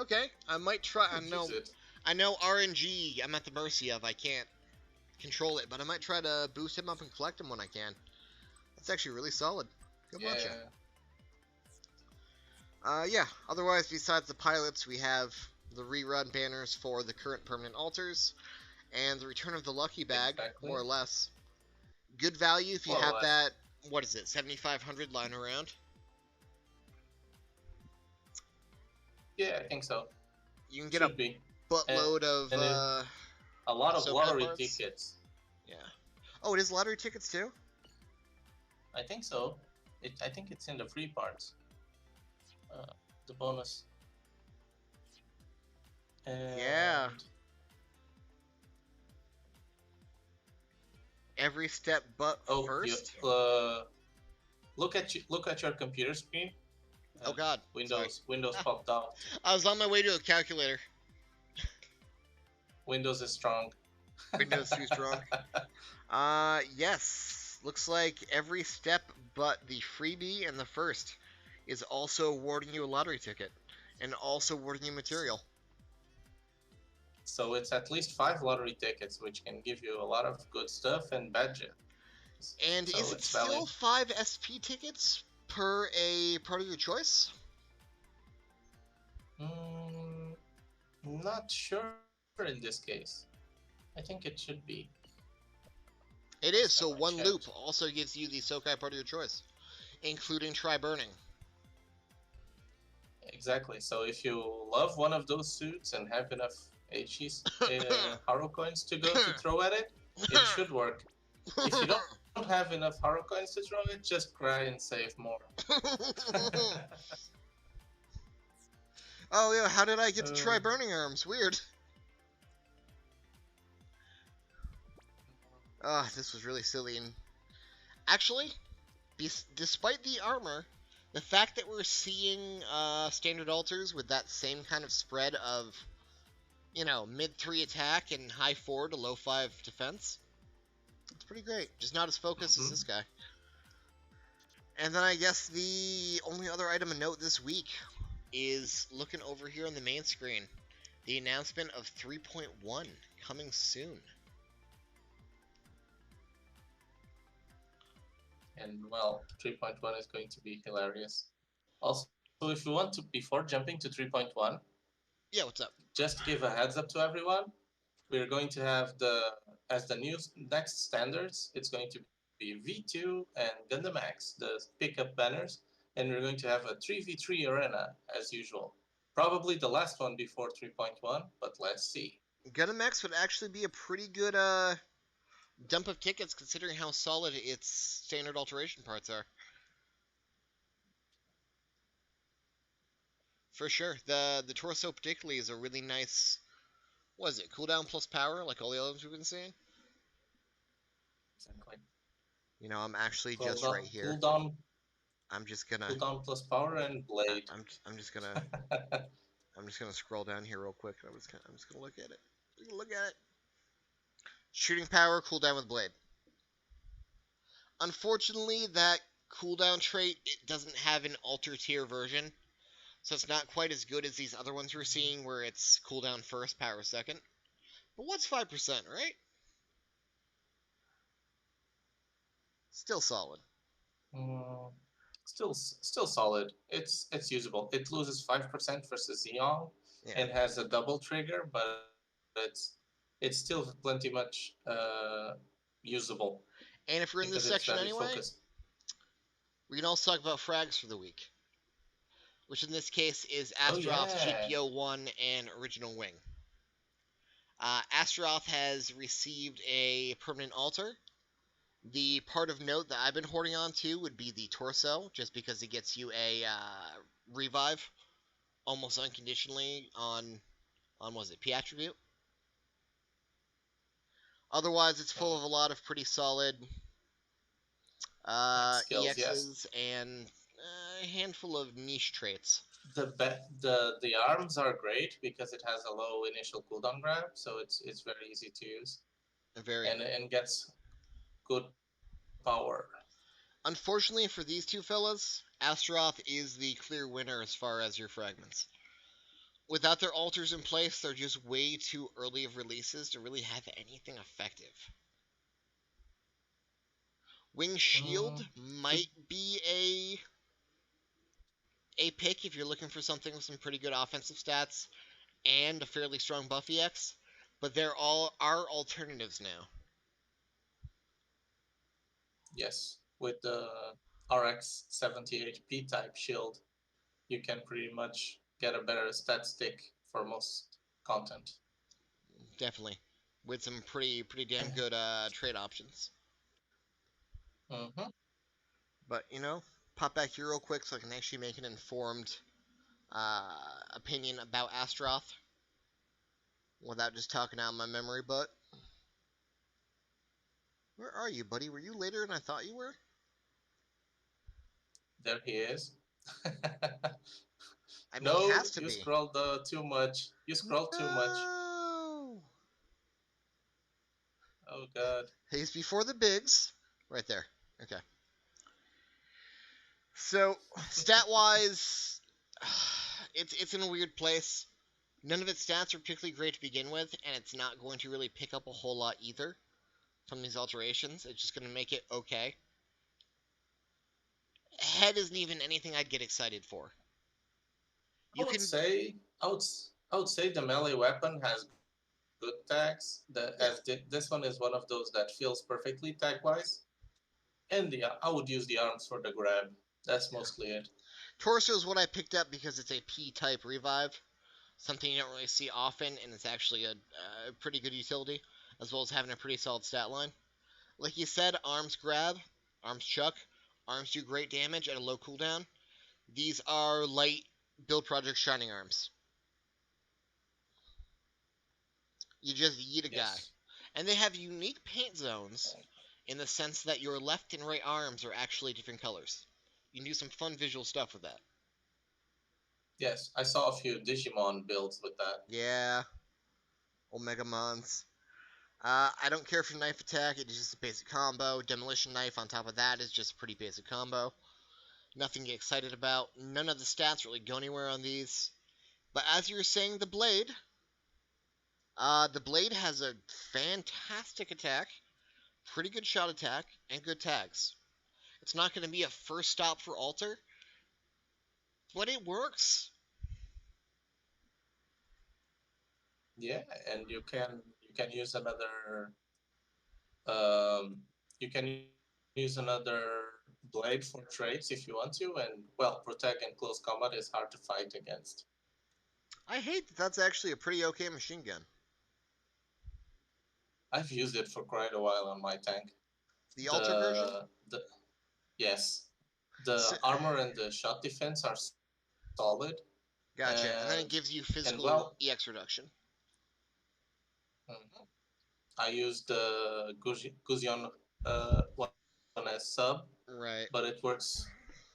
Okay, I might try. I know RNG I'm at the mercy of. I can't control it, but I might try to boost him up and collect him when I can. That's actually really solid. Good luck, yeah. Otherwise, besides the pilots, we have the rerun banners for the current permanent altars, and the return of the lucky bag, more or less. Good value if you have that. What is it? 7,500 lying around. Yeah, I think so. You can get a buttload of a lot of lottery tickets. Yeah. Oh, it is lottery tickets too? I think so. I think it's in the free parts. The bonus. Yeah. Every step but first. Look at your computer screen. Oh God. Windows popped out. I was on my way to a calculator. Windows is strong. Windows too strong. Yes. Looks like every step but the freebie and the first is also awarding you a lottery ticket and also awarding you material. So it's at least 5 lottery tickets, which can give you a lot of good stuff and badges. And so is it still 5 SP tickets per a part of your choice? Not sure in this case. I think it should be. It is, so one loop also gives you the Sokai part of your choice, including try burning. Exactly, so if you love one of those suits and have enough HEs, Haro coins to go to throw at it, it should work. If you don't have enough Haro coins to throw it, just cry and save more. Oh yeah, how did I get to try burning arms? Weird. This was really silly. And actually, despite the armor, the fact that we're seeing standard altars with that same kind of spread of, mid 3 attack and high 4 to low 5 defense, it's pretty great. Just not as focused as this guy. And then I guess the only other item of note this week is looking over here on the main screen. The announcement of 3.1 coming soon. And well, 3.1 is going to be hilarious. Also, if you want to, before jumping to 3.1, yeah, what's up? Just give a heads up to everyone. We're going to have as the new next standards, it's going to be V2 and Gundam X, the pickup banners, and we're going to have a 3v3 arena as usual. Probably the last one before 3.1, but let's see. Gundam X would actually be a pretty good dump of tickets considering how solid its standard alteration parts are. For sure. The torso particularly is a really nice, what is it, cooldown plus power, like all the others we've been seeing? Exactly. You know, I'm actually just Cooldown, right here. cooldown, I'm just gonna cooldown plus power and blade. I'm just gonna I'm just gonna scroll down here real quick. I'm just gonna look at it. Look at it. Shooting power, cooldown with blade. Unfortunately, that cooldown trait, it doesn't have an alter tier version, so it's not quite as good as these other ones we're seeing where it's cooldown first, power second. But what's 5%, right? Still solid. Mm, still solid. It's usable. It loses 5% versus Xeon, Yeah. and has a double trigger, but it's still plenty much usable And if we're in this because it's section very anyway, focused. we can also talk about frags for the week, which in this case is Oh Astaroth's yeah. GPO-1 and Original Wing. Astaroth has received a permanent alter. The part of note that I've been holding on to would be the torso, just because it gets you a revive almost unconditionally on was it P attribute. Otherwise, it's full of a lot of pretty solid Skills, yes. EXs and a handful of niche traits. The arms are great because it has a low initial cooldown grab, so it's very easy to use, Very. and gets good power. Unfortunately for these two fellas, Astaroth is the clear winner as far as your fragments. Without their alters in place, they're just way too early of releases to really have anything effective. Wing Shield might be a pick if you're looking for something with some pretty good offensive stats and a fairly strong buff EX, but there all are alternatives now. Yes, with the RX 78P type shield, you can pretty much get a better stat stick for most content. Definitely, with some pretty damn good trade options. Mm-hmm. But you know, pop back here real quick so I can actually make an informed opinion about Astaroth without just talking out my memory butt. Where are you, buddy? Were you later than I thought you were? There he is. I mean, he No, has to you be. scrolled too much. You scrolled too much. No! Oh god. He's before the bigs. Right there. Okay. So, stat-wise, it's in a weird place. None of its stats are particularly great to begin with, and it's not going to really pick up a whole lot either from these alterations. It's just going to make it okay. Head isn't even anything I'd get excited for. I would say the melee weapon has good tags. This one is one of those that feels perfectly tag wise. And I would use the arms for the grab. That's mostly it. Torso is what I picked up because it's a P-type revive. Something you don't really see often, and it's actually a pretty good utility, as well as having a pretty solid stat line. Like you said, arms grab, arms chuck, arms do great damage at a low cooldown. These are light build project shining arms. You just yeet a guy. And they have unique paint zones in the sense that your left and right arms are actually different colors. You can do some fun visual stuff with that. Yes, I saw a few Digimon builds with that. Yeah. Omega Mons. I don't care for knife attack, it is just a basic combo. Demolition knife on top of that is just a pretty basic combo. Nothing to get excited about. None of the stats really go anywhere on these. But as you were saying, the blade has a fantastic attack, pretty good shot attack, and good tags. It's not going to be a first stop for alter, but it works. Yeah, and you can use another you can use another blade for traits if you want to, and well, protect and close combat is hard to fight against. I hate that that's actually a pretty okay machine gun. I've used it for quite a while on my tank. The alter version? The yes, the So, armor and the shot defense are solid, gotcha. And then it gives you and physical well, EX reduction. I used the Gusion one as sub, Right. but it works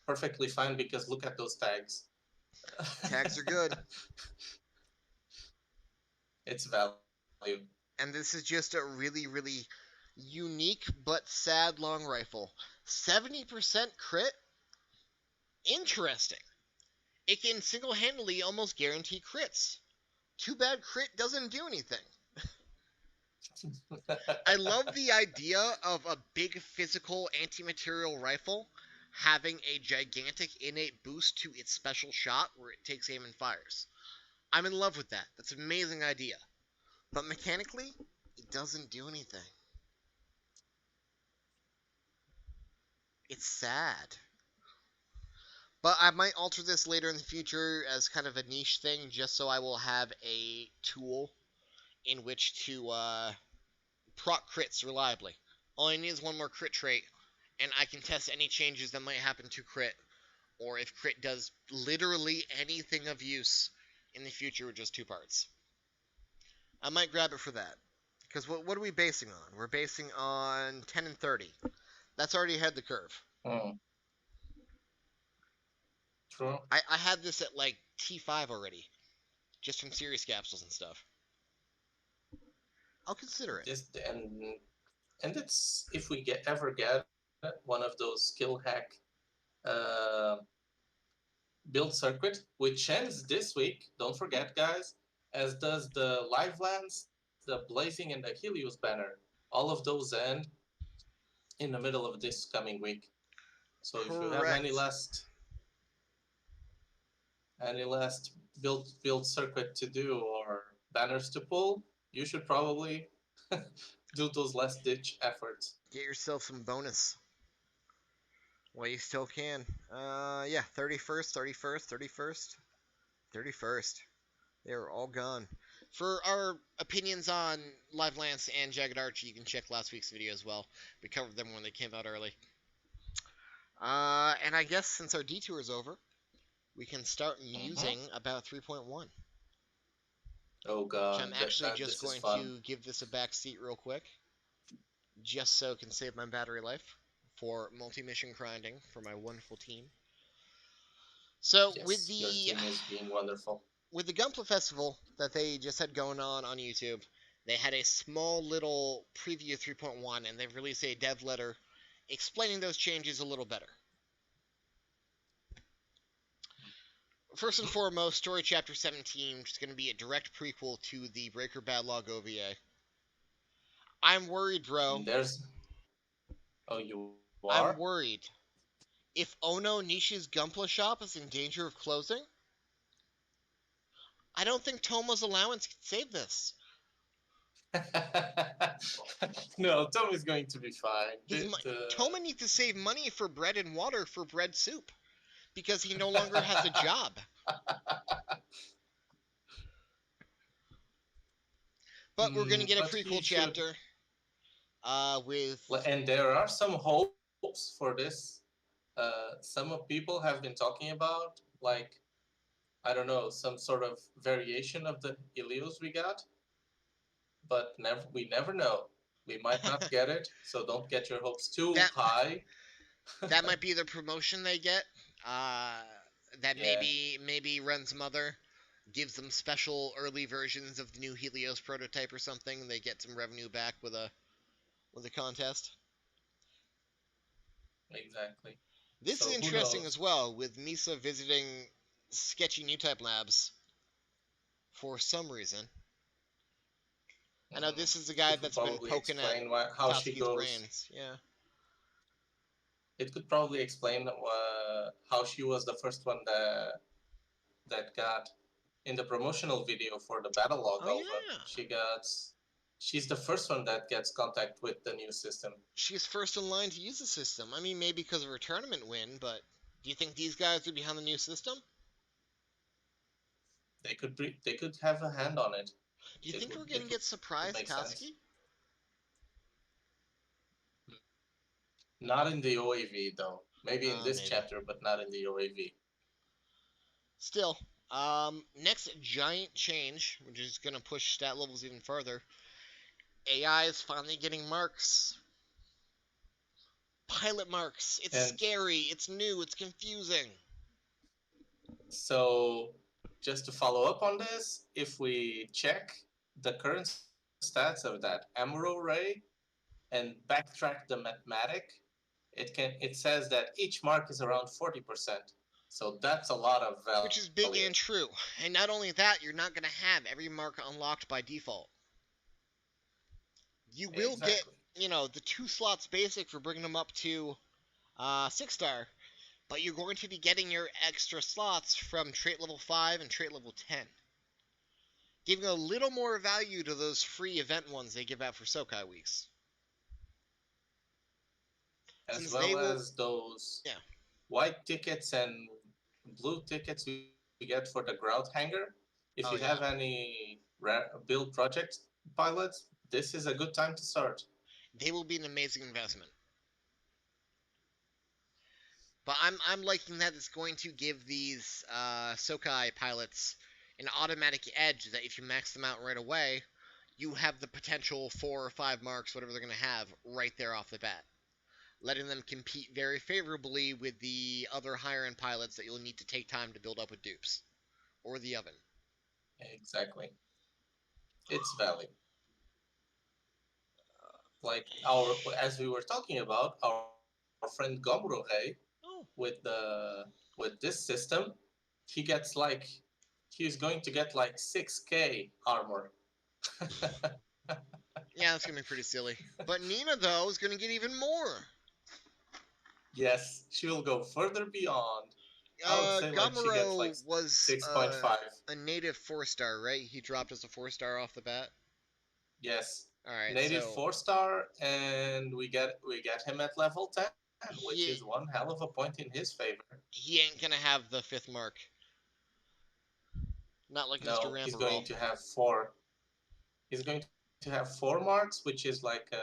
perfectly fine because look at those tags. Tags are good. It's value. And this is just a really, really unique but sad long rifle. 70% crit? Interesting. It can single-handedly almost guarantee crits. Too bad crit doesn't do anything. I love the idea of a big physical anti-material rifle having a gigantic innate boost to its special shot where it takes aim and fires. I'm in love with that. That's an amazing idea. But mechanically, it doesn't do anything. It's sad. But I might alter this later in the future as kind of a niche thing, just so I will have a tool in which to proc crits reliably. All I need is one more crit trait, and I can test any changes that might happen to crit, or if crit does literally anything of use in the future with just 2 parts. I might grab it for that. Because what are we basing on? We're basing on 10 and 30. That's already ahead the curve. True. I had this at like T5 already, just from serious capsules and stuff. I'll consider it. And it's if we ever get one of those skill hack build circuit, which ends this week. Don't forget, guys, as does the Live Lance, the Blazing, and the Helios banner. All of those end in the middle of this coming week. So if you have any last build circuit to do or banners to pull, you should probably do those last ditch efforts. Get yourself some bonus. Well, you still can. Yeah, 31st, 31st, 31st, 31st. They're all gone. For our opinions on Live Lance and Jagged Arch, you can check last week's video as well. We covered them when they came out early. And I guess since our detour is over, we can start musing about 3.1. Oh god. Which I'm actually just going to give this a backseat real quick, just so it can save my battery life for multi-mission grinding for my wonderful team. So yes, with the your team is being wonderful. With the Gunpla Festival that they just had going on YouTube, they had a small little preview of 3.1, and they've released a dev letter explaining those changes a little better. First and foremost, Story Chapter 17 is going to be a direct prequel to the Breaker Badlog OVA. I'm worried, bro. Oh, you are? I'm worried. If Ono Nishi's Gunpla shop is in danger of closing, I don't think Tomo's allowance can save this. No, Tomo's going to be fine. Toma needs to save money for bread and water for bread soup, because he no longer has a job. But we're going to get a prequel chapter with... And there are some hopes for this. Some people have been talking about, like, I don't know, some sort of variation of the Helios we got. But we never know. We might not get it, so don't get your hopes too high. That might be the promotion they get. Maybe Ren's mother gives them special early versions of the new Helios prototype or something, and they get some revenue back with a contest. Exactly. This is interesting as well, with Misa visiting sketchy new type labs for some reason. I know this is the guy that's been poking at how she goes. brains. Yeah. It could probably explain how she was the first one that got in the promotional video for the battle log album. Yeah. She got She's the first one that gets contact with the new system. She's first in line to use the system. I mean, maybe because of her tournament win, but do you think these guys are behind the new system? They could have a hand on it. Do you think we're going to get Would surprised make sense. Katsuki? Not in the OAV though. Maybe in this Maybe. chapter, but not in the OAV. Still, next giant change, which is going to push stat levels even further. AI is finally getting marks. Pilot marks. It's scary. It's new. It's confusing. So, just to follow up on this, if we check the current stats of that Emerald Ray and backtrack the mathematic, it says that each mark is around 40%. So that's a lot of value. Which is big and true. And not only that, you're not going to have every mark unlocked by default. You will get, the 2 slots basic for bringing them up to 6-star, but you're going to be getting your extra slots from trait level 5 and trait level 10. Giving a little more value to those free event ones they give out for Sokai weeks. As well as those white tickets and blue tickets we get for the grout hanger. If you have any build project pilots, this is a good time to start. They will be an amazing investment. But I'm liking that it's going to give these Sokai pilots an automatic edge that if you max them out right away, you have the potential 4 or 5 marks, whatever they're going to have, right there off the bat. Letting them compete very favorably with the other higher-end pilots that you'll need to take time to build up with dupes. Or the oven. Exactly. It's valid. Like as we were talking about, our friend Gomrohe, with this system, he's going to get like 6k armor. Yeah, that's gonna be pretty silly. But Nina, though, is gonna get even more. Yes, she will go further beyond. Gamero was 6.5. A native 4-star, right? He dropped as a 4-star off the bat. Yes. All right. Native 4-star, and we get him at level 10, which is one hell of a point in his favor. He ain't gonna have the 5th mark. Not like Mr. Rambo. He's going to have 4. He's going to have 4 marks, which is like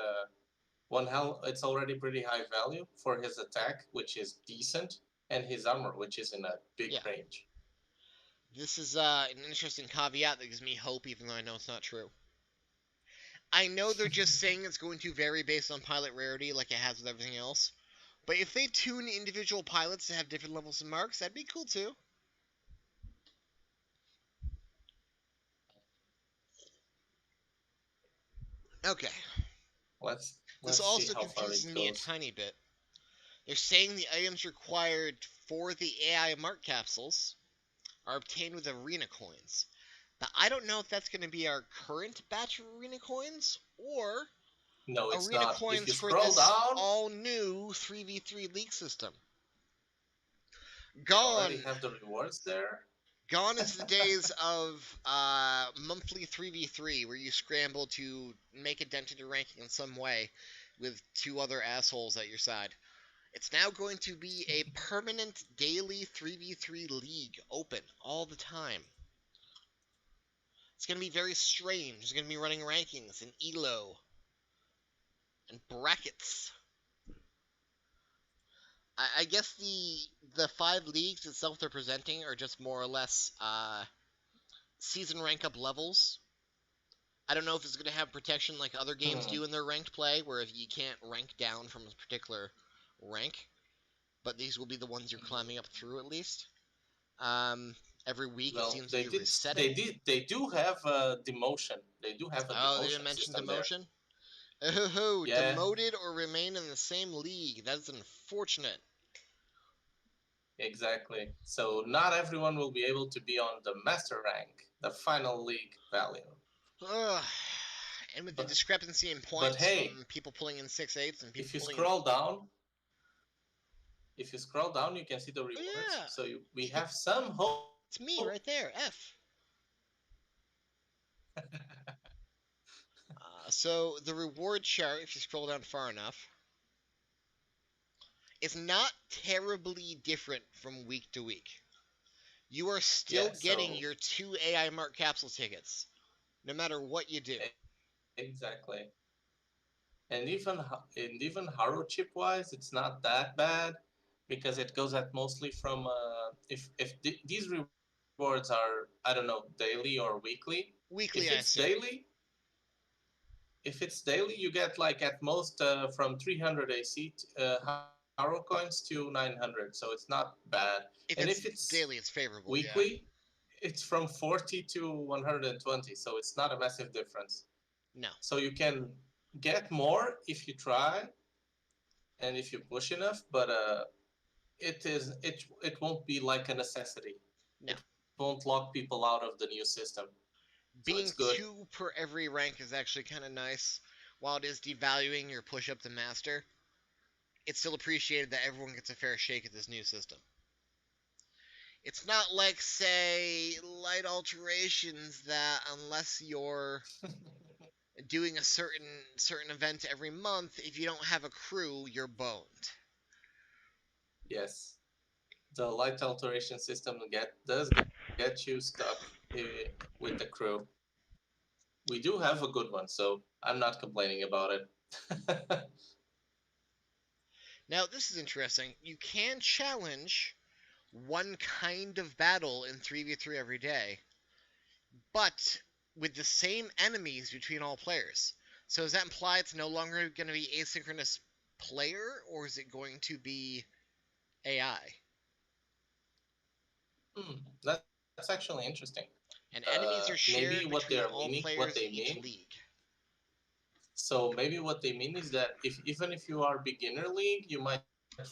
one hell. It's already pretty high value for his attack, which is decent, and his armor, which is in a big range. This is an interesting caveat that gives me hope, even though I know it's not true. I know they're just saying it's going to vary based on pilot rarity, like it has with everything else. But if they tune individual pilots to have different levels of marks, that'd be cool too. Okay. This also confuses me a tiny bit. They're saying the items required for the AI mark capsules are obtained with arena coins. But I don't know if that's going to be our current batch of arena coins or arena coins for this all-new 3v3 league system. Gone. Already have the rewards there. Gone is the days of monthly 3v3 where you scramble to make a dent in your ranking in some way with 2 other assholes at your side. It's now going to be a permanent daily 3v3 league open all the time. It's going to be very strange. It's going to be running rankings and ELO and brackets. I guess the 5 leagues itself they're presenting are just more or less season rank up levels. I don't know if it's going to have protection like other games do in their ranked play, where if you can't rank down from a particular rank, but these will be the ones you're climbing up through at least. Every week it seems to be resetting. They do have a demotion. They do have a demotion. Oh, they didn't mention demotion? Oh, demoted or remain in the same league. That's unfortunate. Exactly. So not everyone will be able to be on the master rank, the final league value. And with the discrepancy in points from people pulling in 6/8 and people if you scroll down, you can see the rewards. Yeah. So we have some hope. It's me right there, F. So the reward chart, if you scroll down far enough, is not terribly different from week to week. You are still Yeah, getting so your 2 AI Mark capsule tickets, no matter what you do. exactly. And even Haro chip wise, it's not that bad because it goes at mostly from these rewards are, I don't know, daily or weekly. Weekly, If I it's assume. daily, if it's daily, you get like at most from 300 AC Haro coins to 900, so it's not bad. If And it's if it's daily, it's favorable, yeah. weekly, it's from 40 to 120, so it's not a massive difference. No. So you can get more if you try and if you push enough, but it won't be like a necessity. No. It won't lock people out of the new system. So it's Being good. 2 per every rank is actually kind of nice. While it is devaluing your push up to master, it's still appreciated that everyone gets a fair shake at this new system. It's not like, say, light alterations that unless you're doing a certain event every month, if you don't have a crew, you're boned. Yes, the light alteration system does get you stuck with the crew. We do have a good one, so I'm not complaining about it. Now, this is interesting. You can challenge one kind of battle in 3v3 every day, but with the same enemies between all players. So does that imply it's no longer going to be asynchronous player, or is it going to be AI? Hmm, that's actually interesting. And enemies are Maybe shared between all what players they in each mean. league. So maybe what they mean is that if even if you are beginner league, you might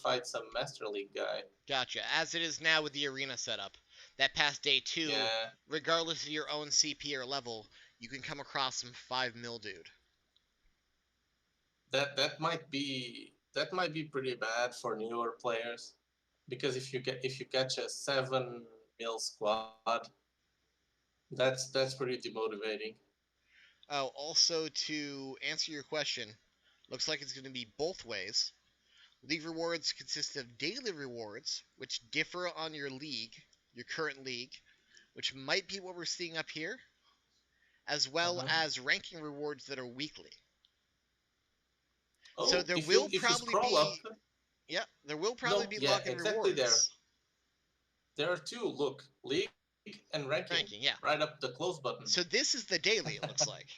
fight some master league guy. Gotcha. As it is now with the arena setup, that past day 2, Yeah, regardless of your own CP or level, you can come across some 5 mil dude. that might be pretty bad for newer players because if you catch a 7 mil squad, that's pretty demotivating. Oh, also to answer your question, looks like it's going to be both ways. League rewards consist of daily rewards, which differ on your league, your current league, which might be what we're seeing up here, as well Uh-huh. as ranking rewards that are weekly. So Oh, there if you will if you probably scroll up, be, yeah, there will probably no, be yeah, lock-in exactly there. rewards. There are two. Look, league and ranking, Ranking, yeah. right up the close button. So this is the daily, it looks like.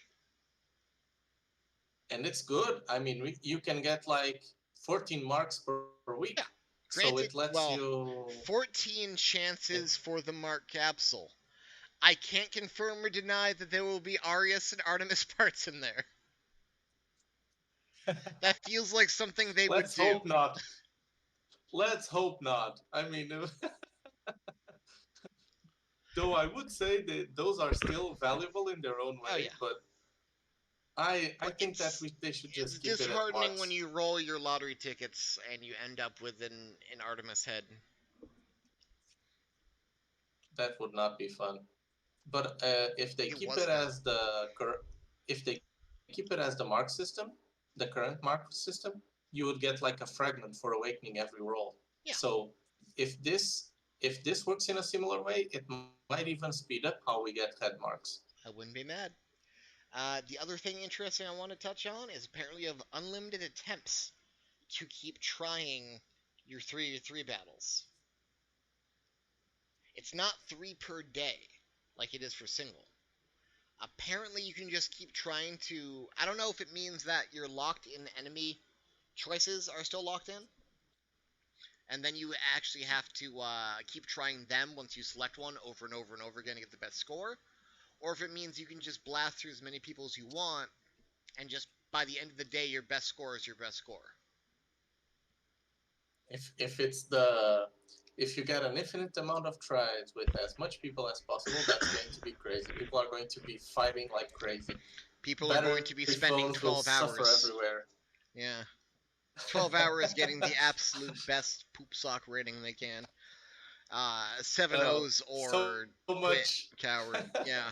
And it's good. I mean, you can get like 14 marks per week, Yeah. so Granted, it lets well, you. 14 chances for the Mark capsule. I can't confirm or deny that there will be Arius and Artemis parts in there. That feels like something they would Let's do. hope not. Let's hope not. I mean, though I would say that those are still valuable in their own Oh way, yeah. but I But think that they should it's just keep it at disheartening when marks. you roll your lottery tickets and you end up with an Artemis head. That would not be fun. But if they It keep was it though. as if they keep it as the mark system, the current mark system, you would get like a fragment for awakening every roll. Yeah, So if this works in a similar way, it might even speed up how we get head marks. I wouldn't be mad. The other thing interesting I want to touch on is apparently you have unlimited attempts to keep trying your 3v3 battles. It's not 3 per day like it is for single. Apparently you can just keep trying to. I don't know if it means that your locked in enemy choices are still locked in, and then you actually have to keep trying them once you select one over and over and over again to get the best score, or if it means you can just blast through as many people as you want, and just by the end of the day, your best score is your best score. If you get an infinite amount of tries with as much people as possible, that's going to be crazy. People are going to be fighting like crazy. People are going to be Battery spending phones will 12 suffer hours. everywhere. Yeah. 12 hours getting the absolute best poop sock rating they can. 7 Oh, O's so or quit, much. coward. Yeah.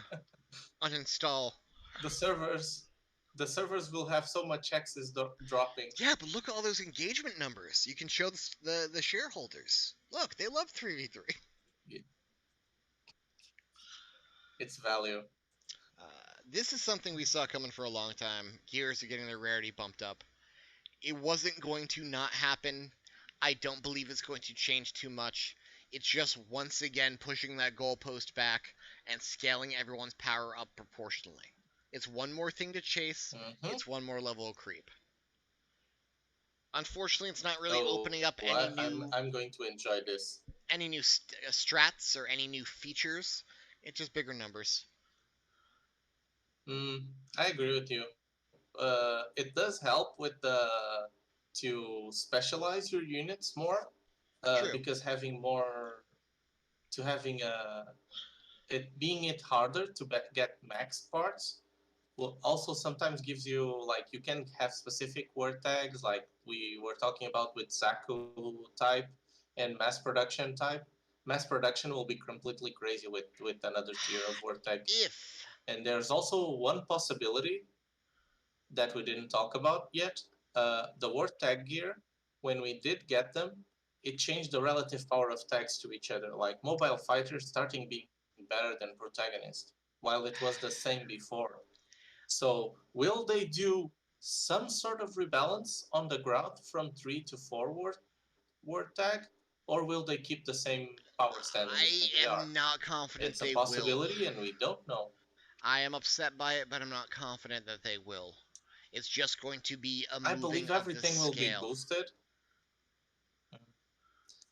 Uninstall. The servers. the servers will have so much access dropping. Yeah, but look at all those engagement numbers. You can show the shareholders. Look, they love 3v3. Its value. This is something we saw coming for a long time. Gears are getting their rarity bumped up. It wasn't going to not happen. I don't believe it's going to change too much. It's just once again pushing that goalpost back and scaling everyone's power up proportionally. It's one more thing to chase. Mm-hmm. It's one more level of creep. Unfortunately, it's not really Oh, opening up well, any new I'm going to enjoy this. strats or any new features. It's just bigger numbers. I agree with you. It does help with to specialize your units more, True. because having it harder to get max parts will also sometimes gives you, like, you can have specific word tags like we were talking about with Zaku type and mass production type. Mass production will be completely crazy with another tier of word tag. If And there's also one possibility that we didn't talk about yet. The word tag gear, when we did get them, it changed the relative power of tags to each other. Like mobile fighters starting being better than protagonist, while it was the same before. So will they do some sort of rebalance on the ground from 3 to 4 word tag, or will they keep the same power standings I as they are? am not confident It's a they will. possibility, and we don't know. I am upset by it, but I'm not confident that they will. It's just going to be a I moving believe of the everything will be scale. boosted.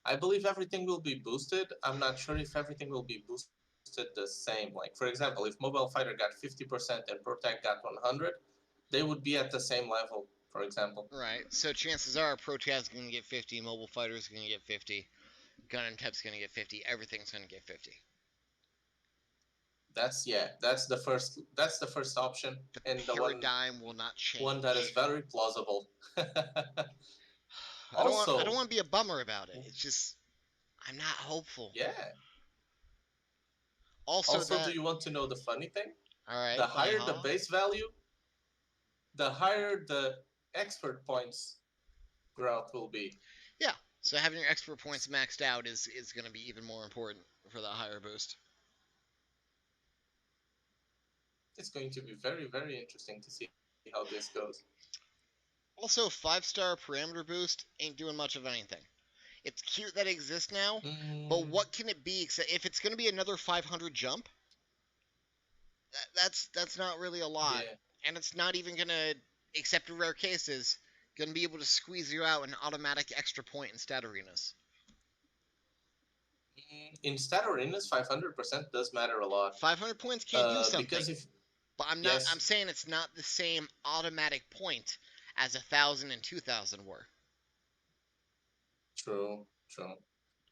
I believe everything will be boosted. I'm not sure if everything will be boosted the same. Like, for example, if Mobile Fighter got 50% and Protect got 100, they would be at the same level, for example. Right, so chances are Protaz is going to get 50, Mobile Fighter is going to get 50, Gun and Tep's going to get 50, everything's going to get 50. That's the first option, The and the paradigm will not change. one that is very plausible. I don't want Also, to be a bummer about it. It's just I'm not hopeful. yeah. Also, Also, that do you want to know the funny thing? all right, The funny higher the huh? base value, the higher the expert points growth will be. Yeah. So having your expert points maxed out is going to be even more important for that higher boost. It's going to be very, very interesting to see how this goes. Also, 5-star parameter boost ain't doing much of anything. It's cute that it exists now, but what can it be except if it's going to be another 500 jump? That's not really a lot, Yeah. and it's not even going to, except in rare cases, going to be able to squeeze you out an automatic extra point in stat arenas. In stat arenas, 500% does matter a lot. 500 points can do something. Because if But I'm not. yes. I'm saying it's not the same automatic point as 1,000 and 2,000 were. True.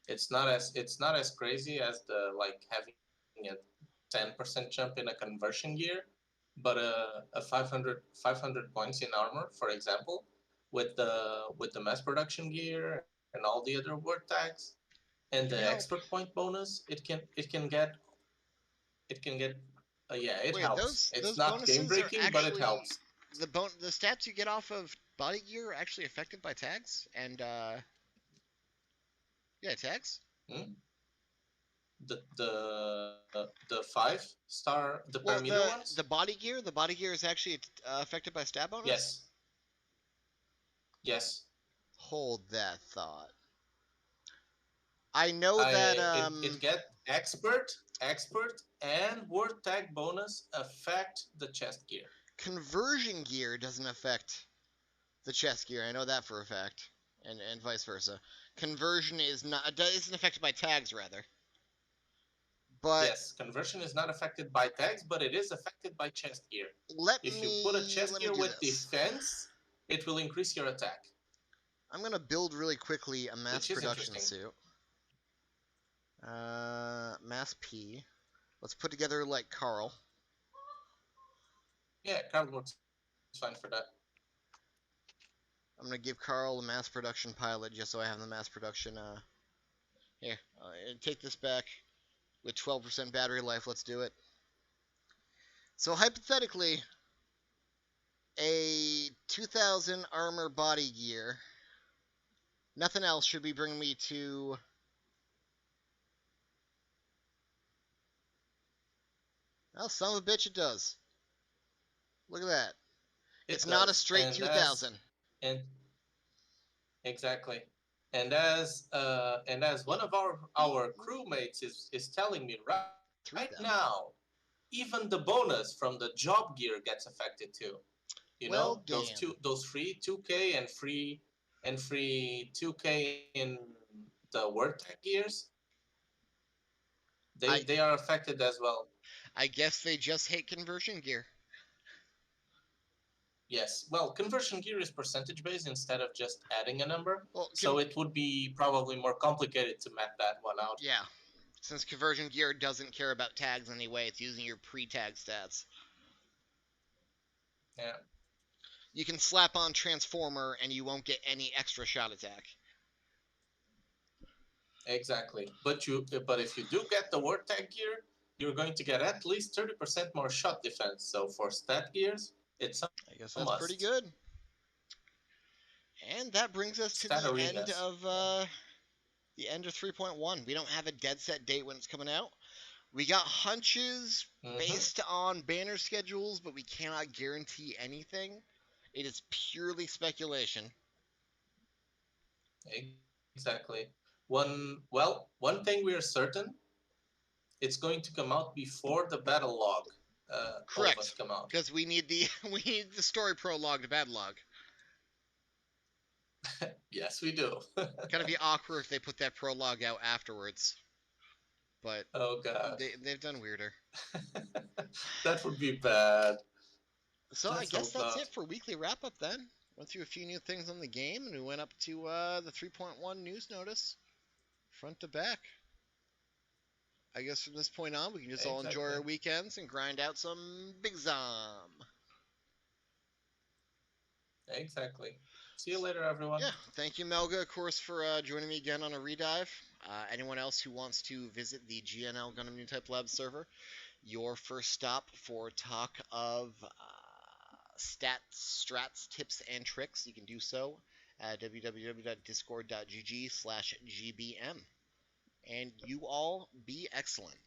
It's not as crazy as the, like, having a 10% jump in a conversion gear, but a 500 points in armor, for example, with the mass production gear and all the other word tags and Can the help. expert point bonus, it can get yeah, it Wait, helps. It's those not game bonuses are breaking, but it actually helps. the stats you get off of body gear are actually affected by tags and yeah, tags. Hmm? The 5-star, the Well, per meter ones. the body gear is actually affected by stat bonus. Yes. Yes. Hold that thought. I know that It get expert, and word tag bonus affect the chest gear. conversion gear doesn't affect the chest gear. I know that for a fact, and vice versa. Conversion isn't affected by tags rather. But Yes, conversion is not affected by tags, but it is affected by chest gear. let If you me put a chest gear do with this. defense, it will increase your attack. I'm gonna build really quickly a mass which is production interesting. suit. Mass P. Let's put together like Carl. Yeah, Carl works fine for that. I'm gonna give Carl a mass production pilot just so I have the mass production. Here, take this back with 12% battery life. Let's do it. So hypothetically, a 2000 armor body gear. Nothing else should be bringing me to... Oh, son of a bitch, it does. Look at that. It It's not a does. straight 2000. And exactly. And as one of our crewmates is telling me right now, even the bonus from the job gear gets affected too. You Well, know, damn. those free 2K and free 2K in the word tag gears, they are affected as well. I guess they just hate conversion gear. Yes. Well, conversion gear is percentage based instead of just adding a number. Well, So it would be probably more complicated to map that one out. yeah. Since conversion gear doesn't care about tags anyway, it's using your pre-tag stats. Yeah. You can slap on transformer and you won't get any extra shot attack. Exactly. But if you do get the word tag gear, you're going to get at least 30% more shot defense. So for stat gears, it's a I guess must. that's pretty good. And that brings us to Stat the arenas. end of 3.1. We don't have a dead set date when it's coming out. We got hunches based on banner schedules, but we cannot guarantee anything. It is purely speculation. Exactly. One thing we are certain, it's going to come out before the battle log. Correct. All of us come out. Because we need the story prologue to battle log. Yes, we do. Gotta be awkward if they put that prologue out afterwards. But oh god, they've done weirder. That would be bad. So I guess that's it for weekly wrap up then. Went through a few new things on the game, and we went up to the 3.1 news notice, front to back. I guess from this point on, we can just all enjoy our weekends and grind out some Big Zom. Exactly. See you later, everyone. Yeah, thank you, Melga, of course, for joining me again on a redive. Anyone else who wants to visit the GNL Gundam New Type Lab server, your first stop for talk of stats, strats, tips, and tricks, you can do so at www.discord.gg/gbm. And you all be excellent.